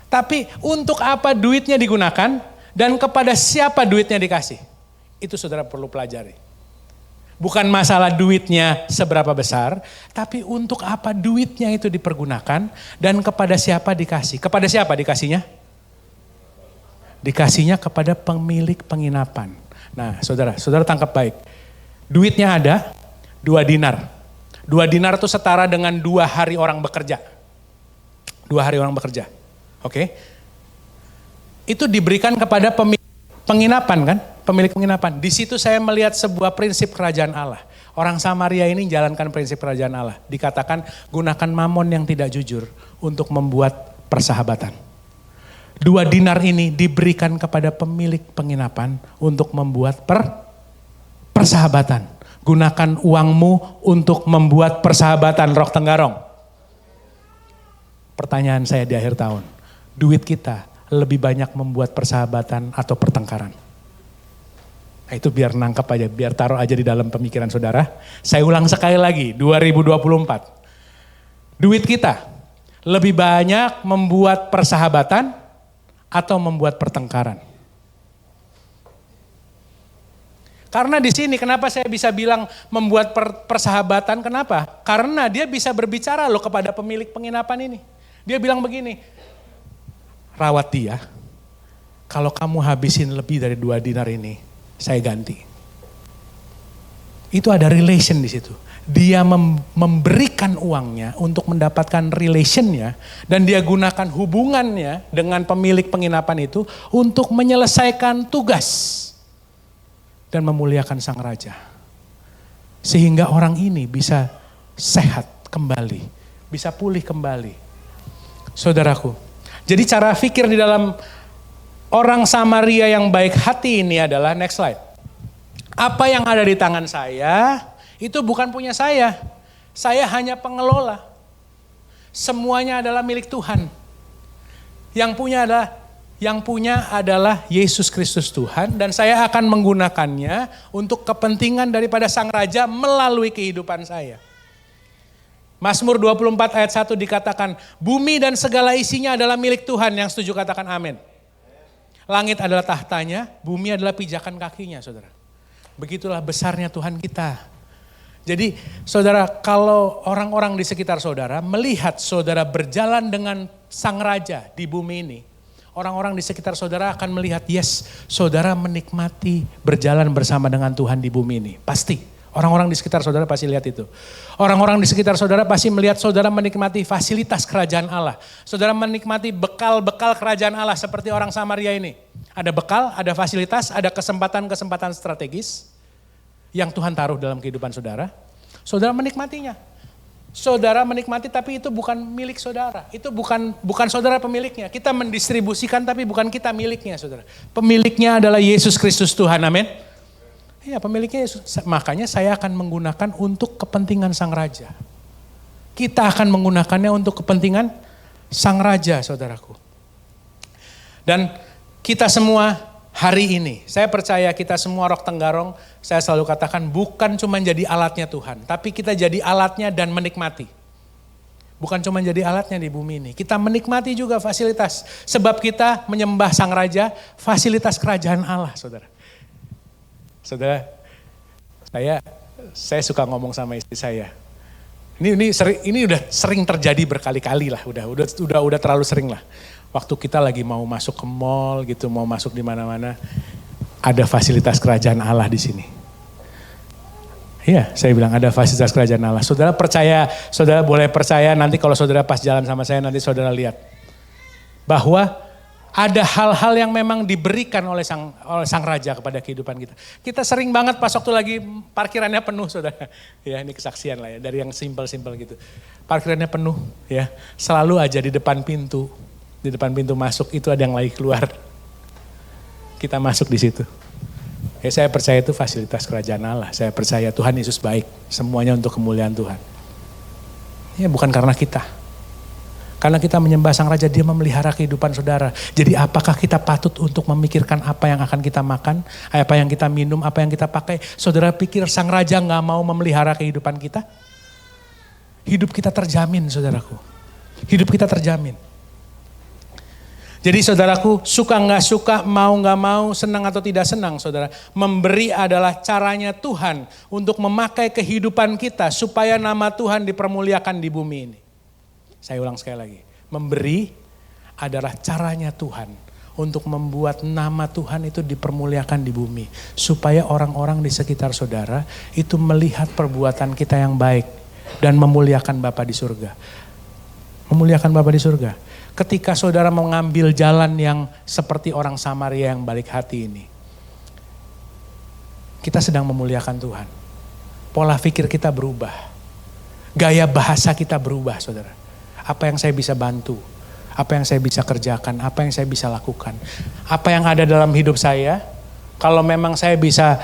tapi untuk apa duitnya digunakan dan kepada siapa duitnya dikasih. Itu saudara perlu pelajari. Bukan masalah duitnya seberapa besar, tapi untuk apa duitnya itu dipergunakan dan kepada siapa dikasih. Kepada siapa dikasihnya? Dikasihnya kepada pemilik penginapan. Nah, saudara tangkap baik. Duitnya ada 2 dinar. 2 dinar itu setara dengan 2 hari orang bekerja. 2 hari orang bekerja. Oke? Itu diberikan kepada pemilik penginapan kan? Pemilik penginapan. Di situ saya melihat sebuah prinsip kerajaan Allah. Orang Samaria ini jalankan prinsip kerajaan Allah. Dikatakan gunakan mamon yang tidak jujur untuk membuat persahabatan. 2 dinar ini diberikan kepada pemilik penginapan untuk membuat persahabatan. Gunakan uangmu untuk membuat persahabatan, Roh Tenggarong. Pertanyaan saya di akhir tahun. Duit kita lebih banyak membuat persahabatan atau pertengkaran? Nah, itu biar nangkep aja, biar taruh aja di dalam pemikiran saudara. Saya ulang sekali lagi, 2024. Duit kita lebih banyak membuat persahabatan atau membuat pertengkaran? Karena di sini kenapa saya bisa bilang membuat persahabatan, kenapa? Karena dia bisa berbicara loh kepada pemilik penginapan ini. Dia bilang begini, rawat dia, kalau kamu habisin lebih dari 2 dinar ini, saya ganti. Itu ada relation di situ. Dia memberikan uangnya untuk mendapatkan relationnya dan dia gunakan hubungannya dengan pemilik penginapan itu untuk menyelesaikan tugas dan memuliakan sang raja. Sehingga orang ini bisa sehat kembali, bisa pulih kembali. Saudaraku, jadi cara pikir di dalam orang Samaria yang baik hati ini adalah, next slide. Apa yang ada di tangan saya, itu bukan punya saya. Saya hanya pengelola. Semuanya adalah milik Tuhan. Yang punya adalah Yesus Kristus Tuhan dan saya akan menggunakannya untuk kepentingan daripada Sang Raja melalui kehidupan saya. Mazmur 24 ayat 1 dikatakan, bumi dan segala isinya adalah milik Tuhan. Yang setuju katakan amin. Langit adalah tahtanya, bumi adalah pijakan kakinya, saudara. Begitulah besarnya Tuhan kita. Jadi saudara, kalau orang-orang di sekitar saudara melihat saudara berjalan dengan Sang Raja di bumi ini, orang-orang di sekitar saudara akan melihat, yes, saudara menikmati berjalan bersama dengan Tuhan di bumi ini. Pasti. Orang-orang di sekitar saudara pasti lihat itu. Orang-orang di sekitar saudara pasti melihat saudara menikmati fasilitas kerajaan Allah. Saudara menikmati bekal-bekal kerajaan Allah seperti orang Samaria ini. Ada bekal, ada fasilitas, ada kesempatan-kesempatan strategis yang Tuhan taruh dalam kehidupan saudara. Saudara menikmatinya. Saudara menikmati tapi itu bukan milik saudara. Itu bukan saudara pemiliknya. Kita mendistribusikan tapi bukan kita miliknya, saudara. Pemiliknya adalah Yesus Kristus Tuhan, amin. Iya, pemiliknya Yesus. Makanya saya akan menggunakan untuk kepentingan Sang Raja. Kita akan menggunakannya untuk kepentingan Sang Raja, saudaraku. Dan kita semua hari ini, saya percaya kita semua Roh Tenggarong, saya selalu katakan bukan cuma jadi alatnya Tuhan, tapi kita jadi alatnya dan menikmati. Bukan cuma jadi alatnya di bumi ini, kita menikmati juga fasilitas. Sebab kita menyembah Sang Raja, fasilitas kerajaan Allah, saudara. Saudara, saya suka ngomong sama istri saya. Ini udah sering terjadi berkali-kali lah, udah terlalu sering lah. Waktu kita lagi mau masuk ke mall gitu, mau masuk di mana-mana, ada fasilitas kerajaan Allah di sini. Iya, saya bilang ada fasilitas kerajaan Allah. Saudara percaya, saudara boleh percaya nanti kalau saudara pas jalan sama saya nanti saudara lihat bahwa ada hal-hal yang memang diberikan oleh sang Raja kepada kehidupan kita. Kita sering banget pas waktu lagi parkirannya penuh, saudara. Ya, ini kesaksian lah ya, dari yang simpel-simpel gitu. Parkirannya penuh ya, selalu aja di depan pintu masuk itu ada yang lagi keluar. Kita masuk di situ. Ya, saya percaya itu fasilitas kerajaan Allah. Saya percaya Tuhan Yesus baik, semuanya untuk kemuliaan Tuhan. Ya bukan karena kita. Karena kita menyembah Sang Raja, Dia memelihara kehidupan saudara. Jadi apakah kita patut untuk memikirkan apa yang akan kita makan, apa yang kita minum, apa yang kita pakai? Saudara pikir Sang Raja gak mau memelihara kehidupan kita? Hidup kita terjamin, saudaraku. Hidup kita terjamin. Jadi saudaraku, suka gak suka, mau gak mau, senang atau tidak senang saudara. Memberi adalah caranya Tuhan untuk memakai kehidupan kita supaya nama Tuhan dipermuliakan di bumi ini. Saya ulang sekali lagi, memberi adalah caranya Tuhan untuk membuat nama Tuhan itu dipermuliakan di bumi. Supaya orang-orang di sekitar saudara itu melihat perbuatan kita yang baik dan memuliakan Bapa di surga. Memuliakan Bapa di surga. Ketika saudara mengambil jalan yang seperti orang Samaria yang balik hati ini, kita sedang memuliakan Tuhan. Pola pikir kita berubah. Gaya bahasa kita berubah saudara. Apa yang saya bisa bantu, apa yang saya bisa kerjakan, apa yang saya bisa lakukan. Apa yang ada dalam hidup saya, kalau memang saya bisa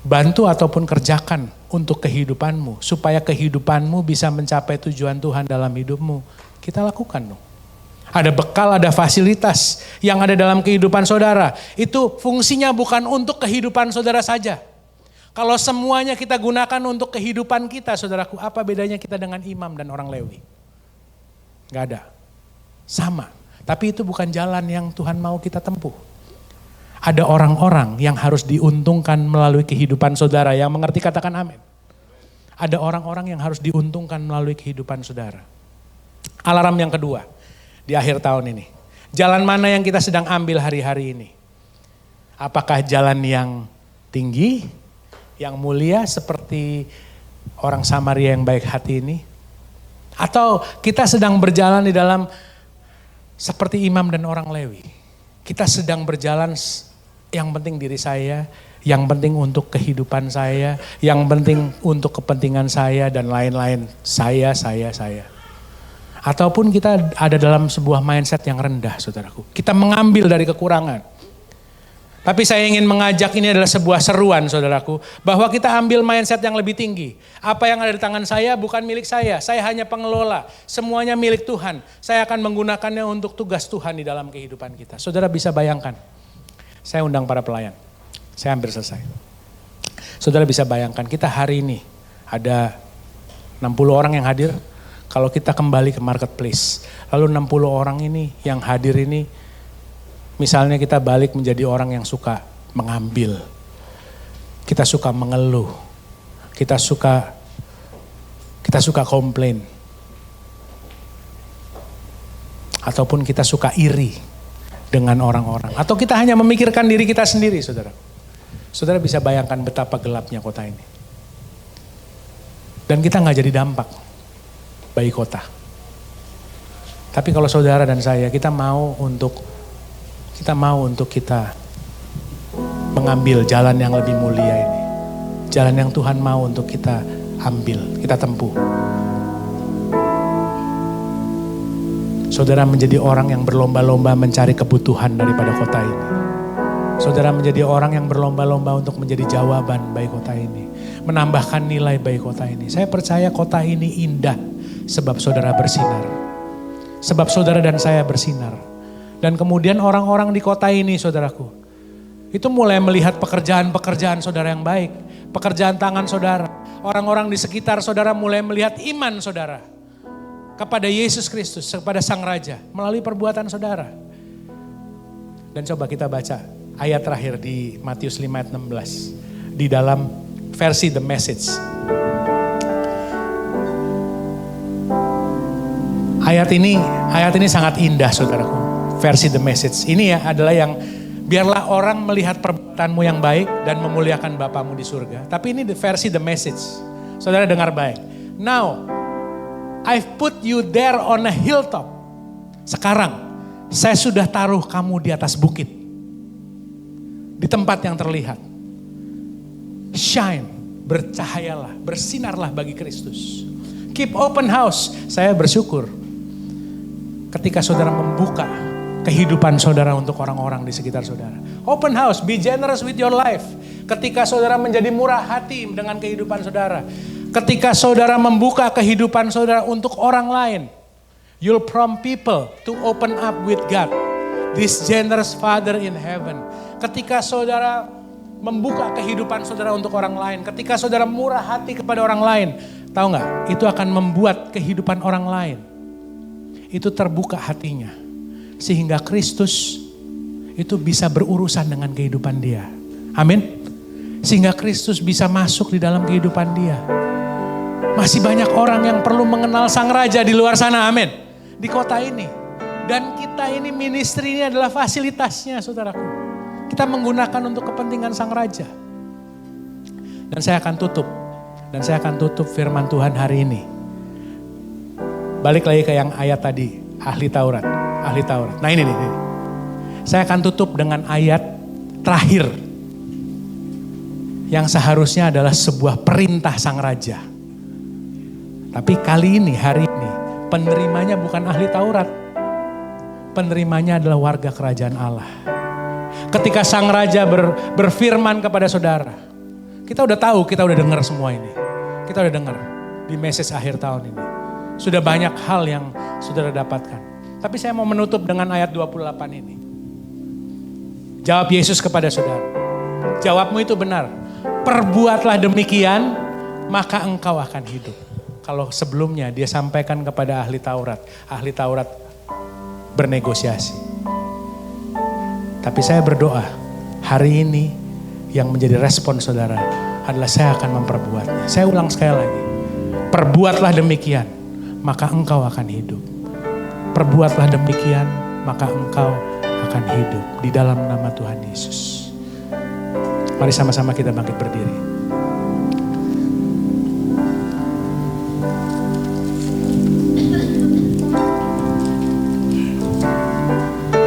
bantu ataupun kerjakan untuk kehidupanmu. Supaya kehidupanmu bisa mencapai tujuan Tuhan dalam hidupmu. Kita lakukan dong. Ada bekal, ada fasilitas yang ada dalam kehidupan saudara. Itu fungsinya bukan untuk kehidupan saudara saja. Kalau semuanya kita gunakan untuk kehidupan kita saudaraku, apa bedanya kita dengan imam dan orang Lewi? Gak ada. Sama. Tapi itu bukan jalan yang Tuhan mau kita tempuh. Ada orang-orang yang harus diuntungkan melalui kehidupan saudara. Yang mengerti katakan amin. Ada orang-orang yang harus diuntungkan melalui kehidupan saudara. Alarm yang kedua di akhir tahun ini. Jalan mana yang kita sedang ambil hari-hari ini? Apakah jalan yang tinggi, yang mulia seperti orang Samaria yang baik hati ini? Atau kita sedang berjalan di dalam seperti imam dan orang Lewi. Kita sedang berjalan yang penting diri saya, yang penting untuk kehidupan saya, yang penting untuk kepentingan saya dan lain-lain. Saya. Ataupun kita ada dalam sebuah mindset yang rendah saudaraku. Kita mengambil dari kekurangan. Tapi saya ingin mengajak, ini adalah sebuah seruan saudaraku, bahwa kita ambil mindset yang lebih tinggi. Apa yang ada di tangan saya bukan milik saya hanya pengelola, semuanya milik Tuhan. Saya akan menggunakannya untuk tugas Tuhan di dalam kehidupan kita. Saudara bisa bayangkan, saya undang para pelayan, saya hampir selesai. Saudara bisa bayangkan, kita hari ini ada 60 orang yang hadir. Kalau kita kembali ke marketplace, lalu 60 orang ini yang hadir ini, misalnya kita balik menjadi orang yang suka mengambil. Kita suka mengeluh. Kita suka komplain. Ataupun kita suka iri dengan orang-orang. Atau kita hanya memikirkan diri kita sendiri saudara. Saudara bisa bayangkan betapa gelapnya kota ini. Dan kita gak jadi dampak bagi kota. Tapi kalau saudara dan saya, kita mau untuk kita mengambil jalan yang lebih mulia ini. Jalan yang Tuhan mau untuk kita ambil, kita tempuh. Saudara menjadi orang yang berlomba-lomba mencari kebutuhan daripada kota ini. Saudara menjadi orang yang berlomba-lomba untuk menjadi jawaban bagi kota ini. Menambahkan nilai bagi kota ini. Saya percaya kota ini indah sebab saudara bersinar. Sebab saudara dan saya bersinar. Dan kemudian orang-orang di kota ini saudaraku, itu mulai melihat pekerjaan-pekerjaan saudara yang baik. Pekerjaan tangan saudara. Orang-orang di sekitar saudara mulai melihat iman saudara. Kepada Yesus Kristus, kepada Sang Raja. Melalui perbuatan saudara. Dan coba kita baca ayat terakhir di Matius 5 ayat 16. Di dalam versi The Message. Ayat ini sangat indah saudaraku. Versi The Message. Ini ya adalah yang biarlah orang melihat perbuatanmu yang baik dan memuliakan Bapamu di surga. Tapi ini versi The Message. Saudara dengar baik. Now, I've put you there on a hilltop. Sekarang, saya sudah taruh kamu di atas bukit. Di tempat yang terlihat. Shine, bercahayalah, bersinarlah bagi Kristus. Keep open house. Saya bersyukur ketika saudara membuka kehidupan saudara untuk orang-orang di sekitar saudara. Open house, be generous with your life. Ketika saudara menjadi murah hati dengan kehidupan saudara. Ketika saudara membuka kehidupan saudara untuk orang lain, you'll prompt people to open up with God, this generous Father in heaven. Ketika saudara membuka kehidupan saudara untuk orang lain, ketika saudara murah hati kepada orang lain, tahu nggak? Itu akan membuat kehidupan orang lain itu terbuka hatinya, sehingga Kristus itu bisa berurusan dengan kehidupan dia. Amin. Sehingga Kristus bisa masuk di dalam kehidupan dia. Masih banyak orang yang perlu mengenal Sang Raja di luar sana, amin. Di kota ini. Dan kita ini ministry ini adalah fasilitasnya, saudaraku. Kita menggunakan untuk kepentingan Sang Raja. Dan saya akan tutup firman Tuhan hari ini. Balik lagi ke yang ayat tadi, ahli Taurat. Nah ini. Saya akan tutup dengan ayat terakhir. Yang seharusnya adalah sebuah perintah Sang Raja. Tapi kali ini, hari ini, penerimanya bukan ahli Taurat. Penerimanya adalah warga kerajaan Allah. Ketika Sang Raja berfirman kepada saudara. Kita udah tahu, kita udah dengar semua ini. Kita udah dengar di message akhir tahun ini. Sudah banyak hal yang saudara dapatkan. Tapi saya mau menutup dengan ayat 28 ini. Jawab Yesus kepada saudara. Jawabmu itu benar. Perbuatlah demikian, maka engkau akan hidup. Kalau sebelumnya dia sampaikan kepada ahli Taurat bernegosiasi. Tapi saya berdoa, hari ini yang menjadi respon saudara adalah saya akan memperbuatnya. Saya ulang sekali lagi. Perbuatlah demikian, maka engkau akan hidup. Perbuatlah demikian, maka engkau akan hidup. Di dalam nama Tuhan Yesus. Mari sama-sama kita bangkit berdiri.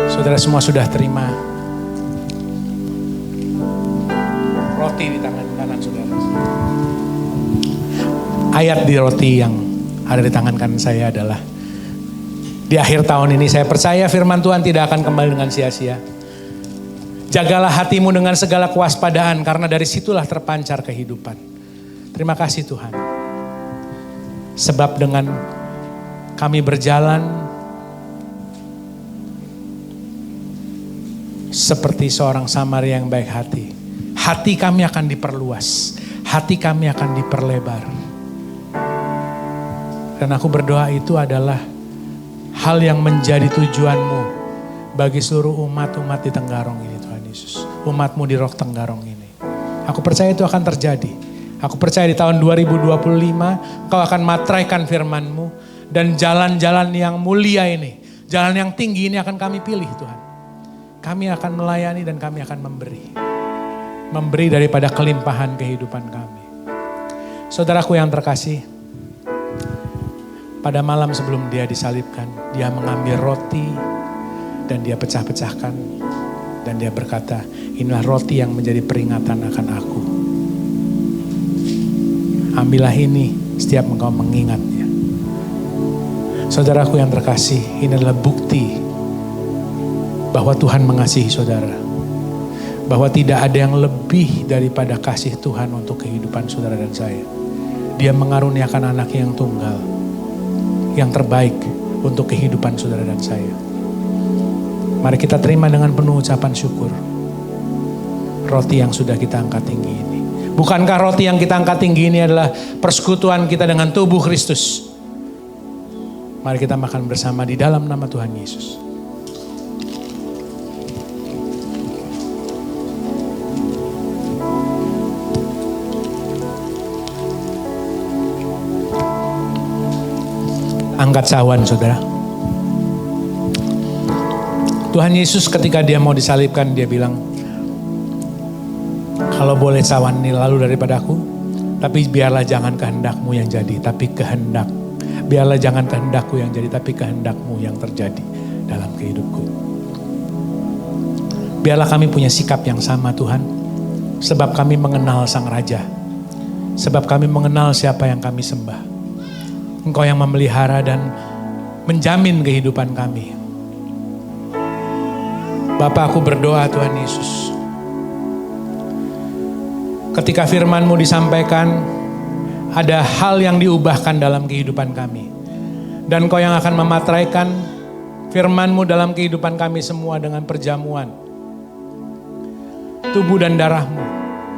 Saudara semua sudah terima roti di tangan kanan saudara. Ayat di roti yang ada di tangan kanan saya adalah, di akhir tahun ini saya percaya firman Tuhan tidak akan kembali dengan sia-sia. Jagalah hatimu dengan segala kewaspadaan karena dari situlah terpancar kehidupan. Terima kasih Tuhan. Sebab dengan kami berjalan seperti seorang Samaria yang baik hati. Hati kami akan diperluas. Hati kami akan diperlebar. Dan aku berdoa itu adalah hal yang menjadi tujuanmu bagi seluruh umat-umat di Tenggarong ini Tuhan Yesus. Umatmu di Rock Tenggarong ini. Aku percaya itu akan terjadi. Aku percaya di tahun 2025 kau akan matraikan firman-Mu. Dan jalan-jalan yang mulia ini, jalan yang tinggi ini akan kami pilih Tuhan. Kami akan melayani dan kami akan memberi. Memberi daripada kelimpahan kehidupan kami. Saudaraku yang terkasih, pada malam sebelum dia disalibkan, dia mengambil roti dan dia pecah-pecahkan. Dan dia berkata, inilah roti yang menjadi peringatan akan aku. Ambillah ini setiap engkau mengingatnya. Saudaraku yang terkasih, ini adalah bukti bahwa Tuhan mengasihi saudara. Bahwa tidak ada yang lebih daripada kasih Tuhan untuk kehidupan saudara dan saya. Dia mengaruniakan anaknya yang tunggal. Yang terbaik untuk kehidupan saudara dan saya. Mari kita terima dengan penuh ucapan syukur. Roti yang sudah kita angkat tinggi ini. Bukankah roti yang kita angkat tinggi ini adalah persekutuan kita dengan tubuh Kristus? Mari kita makan bersama di dalam nama Tuhan Yesus. Angkat cawan saudara. Tuhan Yesus ketika dia mau disalibkan dia bilang, kalau boleh cawan ini lalu daripadaku, tapi biarlah jangan kehendakmu yang jadi, tapi biarlah jangan kehendakku yang jadi, tapi kehendakmu yang terjadi dalam kehidupku. Biarlah kami punya sikap yang sama Tuhan, sebab kami mengenal Sang Raja, sebab kami mengenal siapa yang kami sembah. Engkau yang memelihara dan menjamin kehidupan kami. Bapa, aku berdoa Tuhan Yesus. Ketika firman-Mu disampaikan, ada hal yang diubahkan dalam kehidupan kami. Dan Kau yang akan memateraikan firman-Mu dalam kehidupan kami semua dengan perjamuan tubuh dan darah-Mu.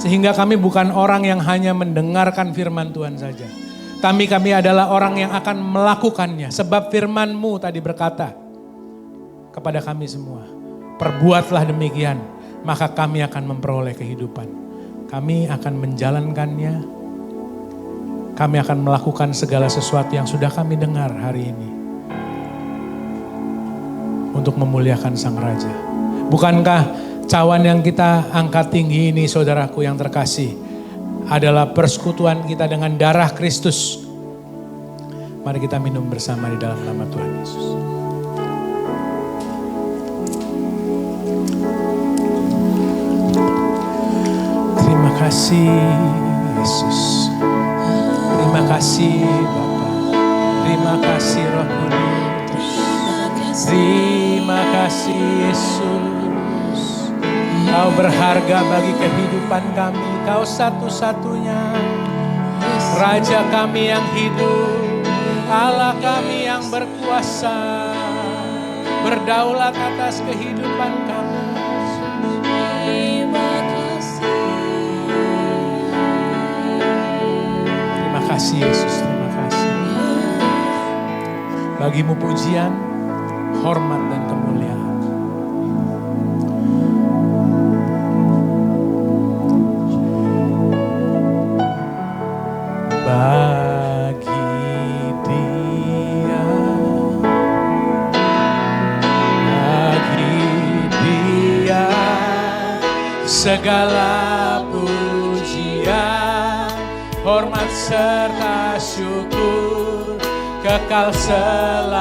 Sehingga kami bukan orang yang hanya mendengarkan firman Tuhan saja. Tapi kami adalah orang yang akan melakukannya. Sebab firman-Mu tadi berkata kepada kami semua, perbuatlah demikian, maka kami akan memperoleh kehidupan. Kami akan menjalankannya. Kami akan melakukan segala sesuatu yang sudah kami dengar hari ini. Untuk memuliakan Sang Raja. Bukankah cawan yang kita angkat tinggi ini, saudaraku yang terkasih, adalah persekutuan kita dengan darah Kristus. Mari kita minum bersama di dalam nama Tuhan Yesus. Terima kasih Yesus. Terima kasih Bapa. Terima kasih Roh Kudus. Terima kasih Yesus. Kau berharga bagi kehidupan kami. Kau satu-satunya Raja kami yang hidup, Allah kami yang berkuasa, berdaulat atas kehidupan kami. Terima kasih Yesus, terima kasih. Bagimu pujian, hormat dan kemuliaan. Bagi dia segala pujian, hormat serta syukur kekal selamanya.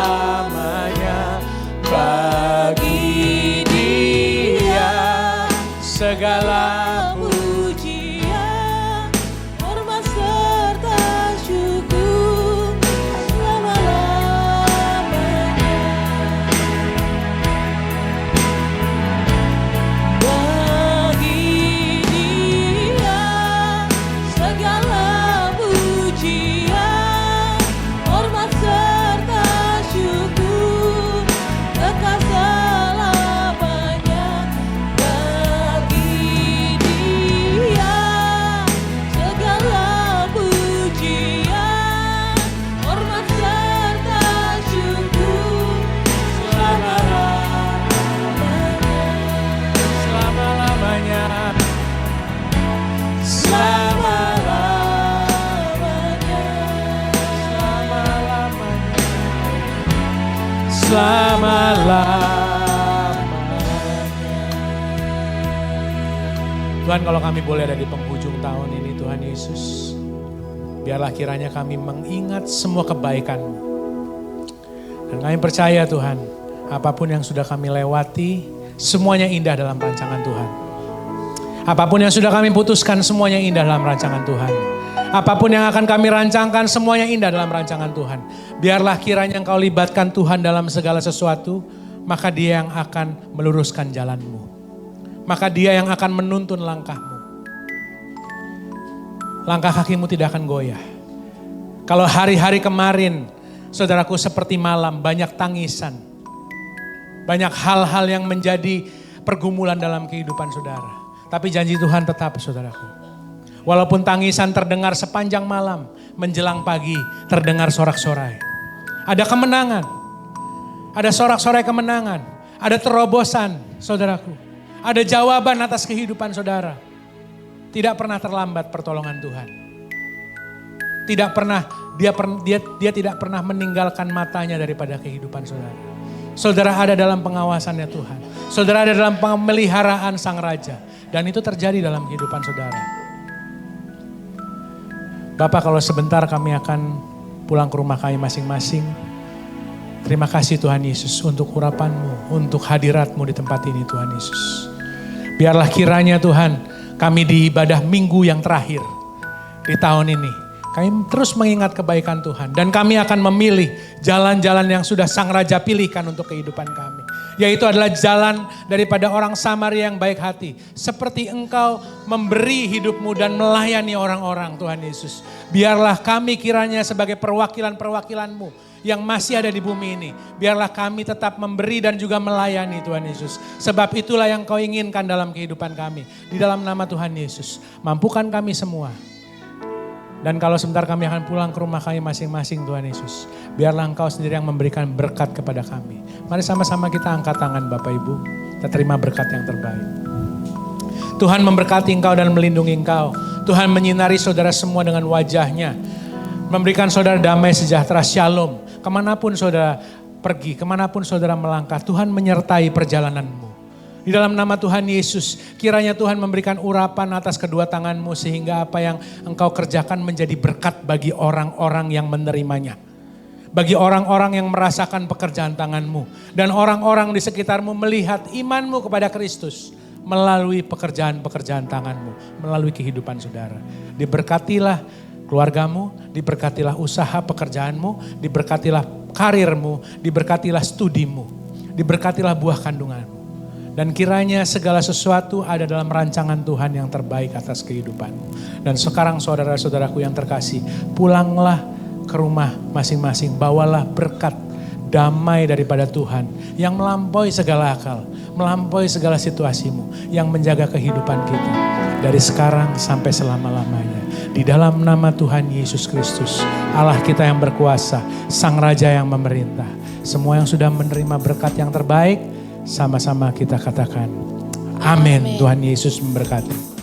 Bagi dia segala pujian, hormat serta syukur selama-lamanya. Bagi dia segala pujian, hormat serta syukur kekal selamanya. Bagi dia segala pujian, hormat serta syukur selama-lamanya. Selama-lamanya. Tuhan, kalau kami boleh ada di penghujung tahun ini Tuhan Yesus, biarlah kiranya kami mengingat semua kebaikan-Mu. Dan kami percaya Tuhan, apapun yang sudah kami lewati, semuanya indah dalam rancangan Tuhan. Apapun yang sudah kami putuskan, semuanya indah dalam rancangan Tuhan. Apapun yang akan kami rancangkan, semuanya indah dalam rancangan Tuhan. Biarlah kiranya Engkau libatkan Tuhan dalam segala sesuatu, maka Dia yang akan meluruskan jalan-Mu. Maka Dia yang akan menuntun langkah-Mu. Langkah kaki-Mu tidak akan goyah. Kalau hari-hari kemarin, saudaraku, seperti malam, banyak tangisan. Banyak hal-hal yang menjadi pergumulan dalam kehidupan saudara. Tapi janji Tuhan tetap, saudaraku. Walaupun tangisan terdengar sepanjang malam, menjelang pagi terdengar sorak-sorai. Ada kemenangan. Ada sorak-sorai kemenangan. Ada terobosan, saudaraku. Ada jawaban atas kehidupan saudara. Tidak pernah terlambat pertolongan Tuhan. Tidak pernah, dia tidak pernah meninggalkan matanya daripada kehidupan saudara. Saudara ada dalam pengawasannya Tuhan. Saudara ada dalam pemeliharaan Sang Raja. Dan itu terjadi dalam kehidupan saudara. Bapak, kalau sebentar kami akan pulang ke rumah kami masing-masing. Terima kasih Tuhan Yesus untuk urapan-Mu, untuk hadirat-Mu di tempat ini Tuhan Yesus. Biarlah kiranya Tuhan, kami di ibadah minggu yang terakhir di tahun ini, kami terus mengingat kebaikan Tuhan. Dan kami akan memilih jalan-jalan yang sudah Sang Raja pilihkan untuk kehidupan kami. Yaitu adalah jalan daripada orang Samaria yang baik hati. Seperti Engkau memberi hidupmu dan melayani orang-orang Tuhan Yesus. Biarlah kami kiranya sebagai perwakilan-perwakilan-Mu yang masih ada di bumi ini. Biarlah kami tetap memberi dan juga melayani Tuhan Yesus. Sebab itulah yang Kau inginkan dalam kehidupan kami. Di dalam nama Tuhan Yesus. Mampukan kami semua. Dan kalau sebentar kami akan pulang ke rumah kami masing-masing Tuhan Yesus. Biarlah Engkau sendiri yang memberikan berkat kepada kami. Mari sama-sama kita angkat tangan Bapak Ibu. Kita terima berkat yang terbaik. Tuhan memberkati Engkau dan melindungi Engkau. Tuhan menyinari saudara semua dengan wajahnya. Memberikan saudara damai sejahtera, shalom. Kemanapun saudara pergi, kemanapun saudara melangkah. Tuhan menyertai perjalananmu. Di dalam nama Tuhan Yesus, kiranya Tuhan memberikan urapan atas kedua tangan-Mu sehingga apa yang Engkau kerjakan menjadi berkat bagi orang-orang yang menerimanya. Bagi orang-orang yang merasakan pekerjaan tangan-Mu. Dan orang-orang di sekitar-Mu melihat iman-Mu kepada Kristus melalui pekerjaan-pekerjaan tangan-Mu, melalui kehidupan saudara. Diberkatilah keluarga-Mu, diberkatilah usaha pekerjaan-Mu, diberkatilah karir-Mu, diberkatilah studi-Mu, diberkatilah buah kandungan-Mu. Dan kiranya segala sesuatu ada dalam rancangan Tuhan yang terbaik atas kehidupanmu. Dan sekarang saudara-saudaraku yang terkasih, pulanglah ke rumah masing-masing. Bawalah berkat damai daripada Tuhan yang melampaui segala akal, melampaui segala situasimu, yang menjaga kehidupan kita dari sekarang sampai selama-lamanya. Di dalam nama Tuhan Yesus Kristus, Allah kita yang berkuasa, Sang Raja yang memerintah. Semua yang sudah menerima berkat yang terbaik, sama-sama kita katakan, amin. Tuhan Yesus memberkati.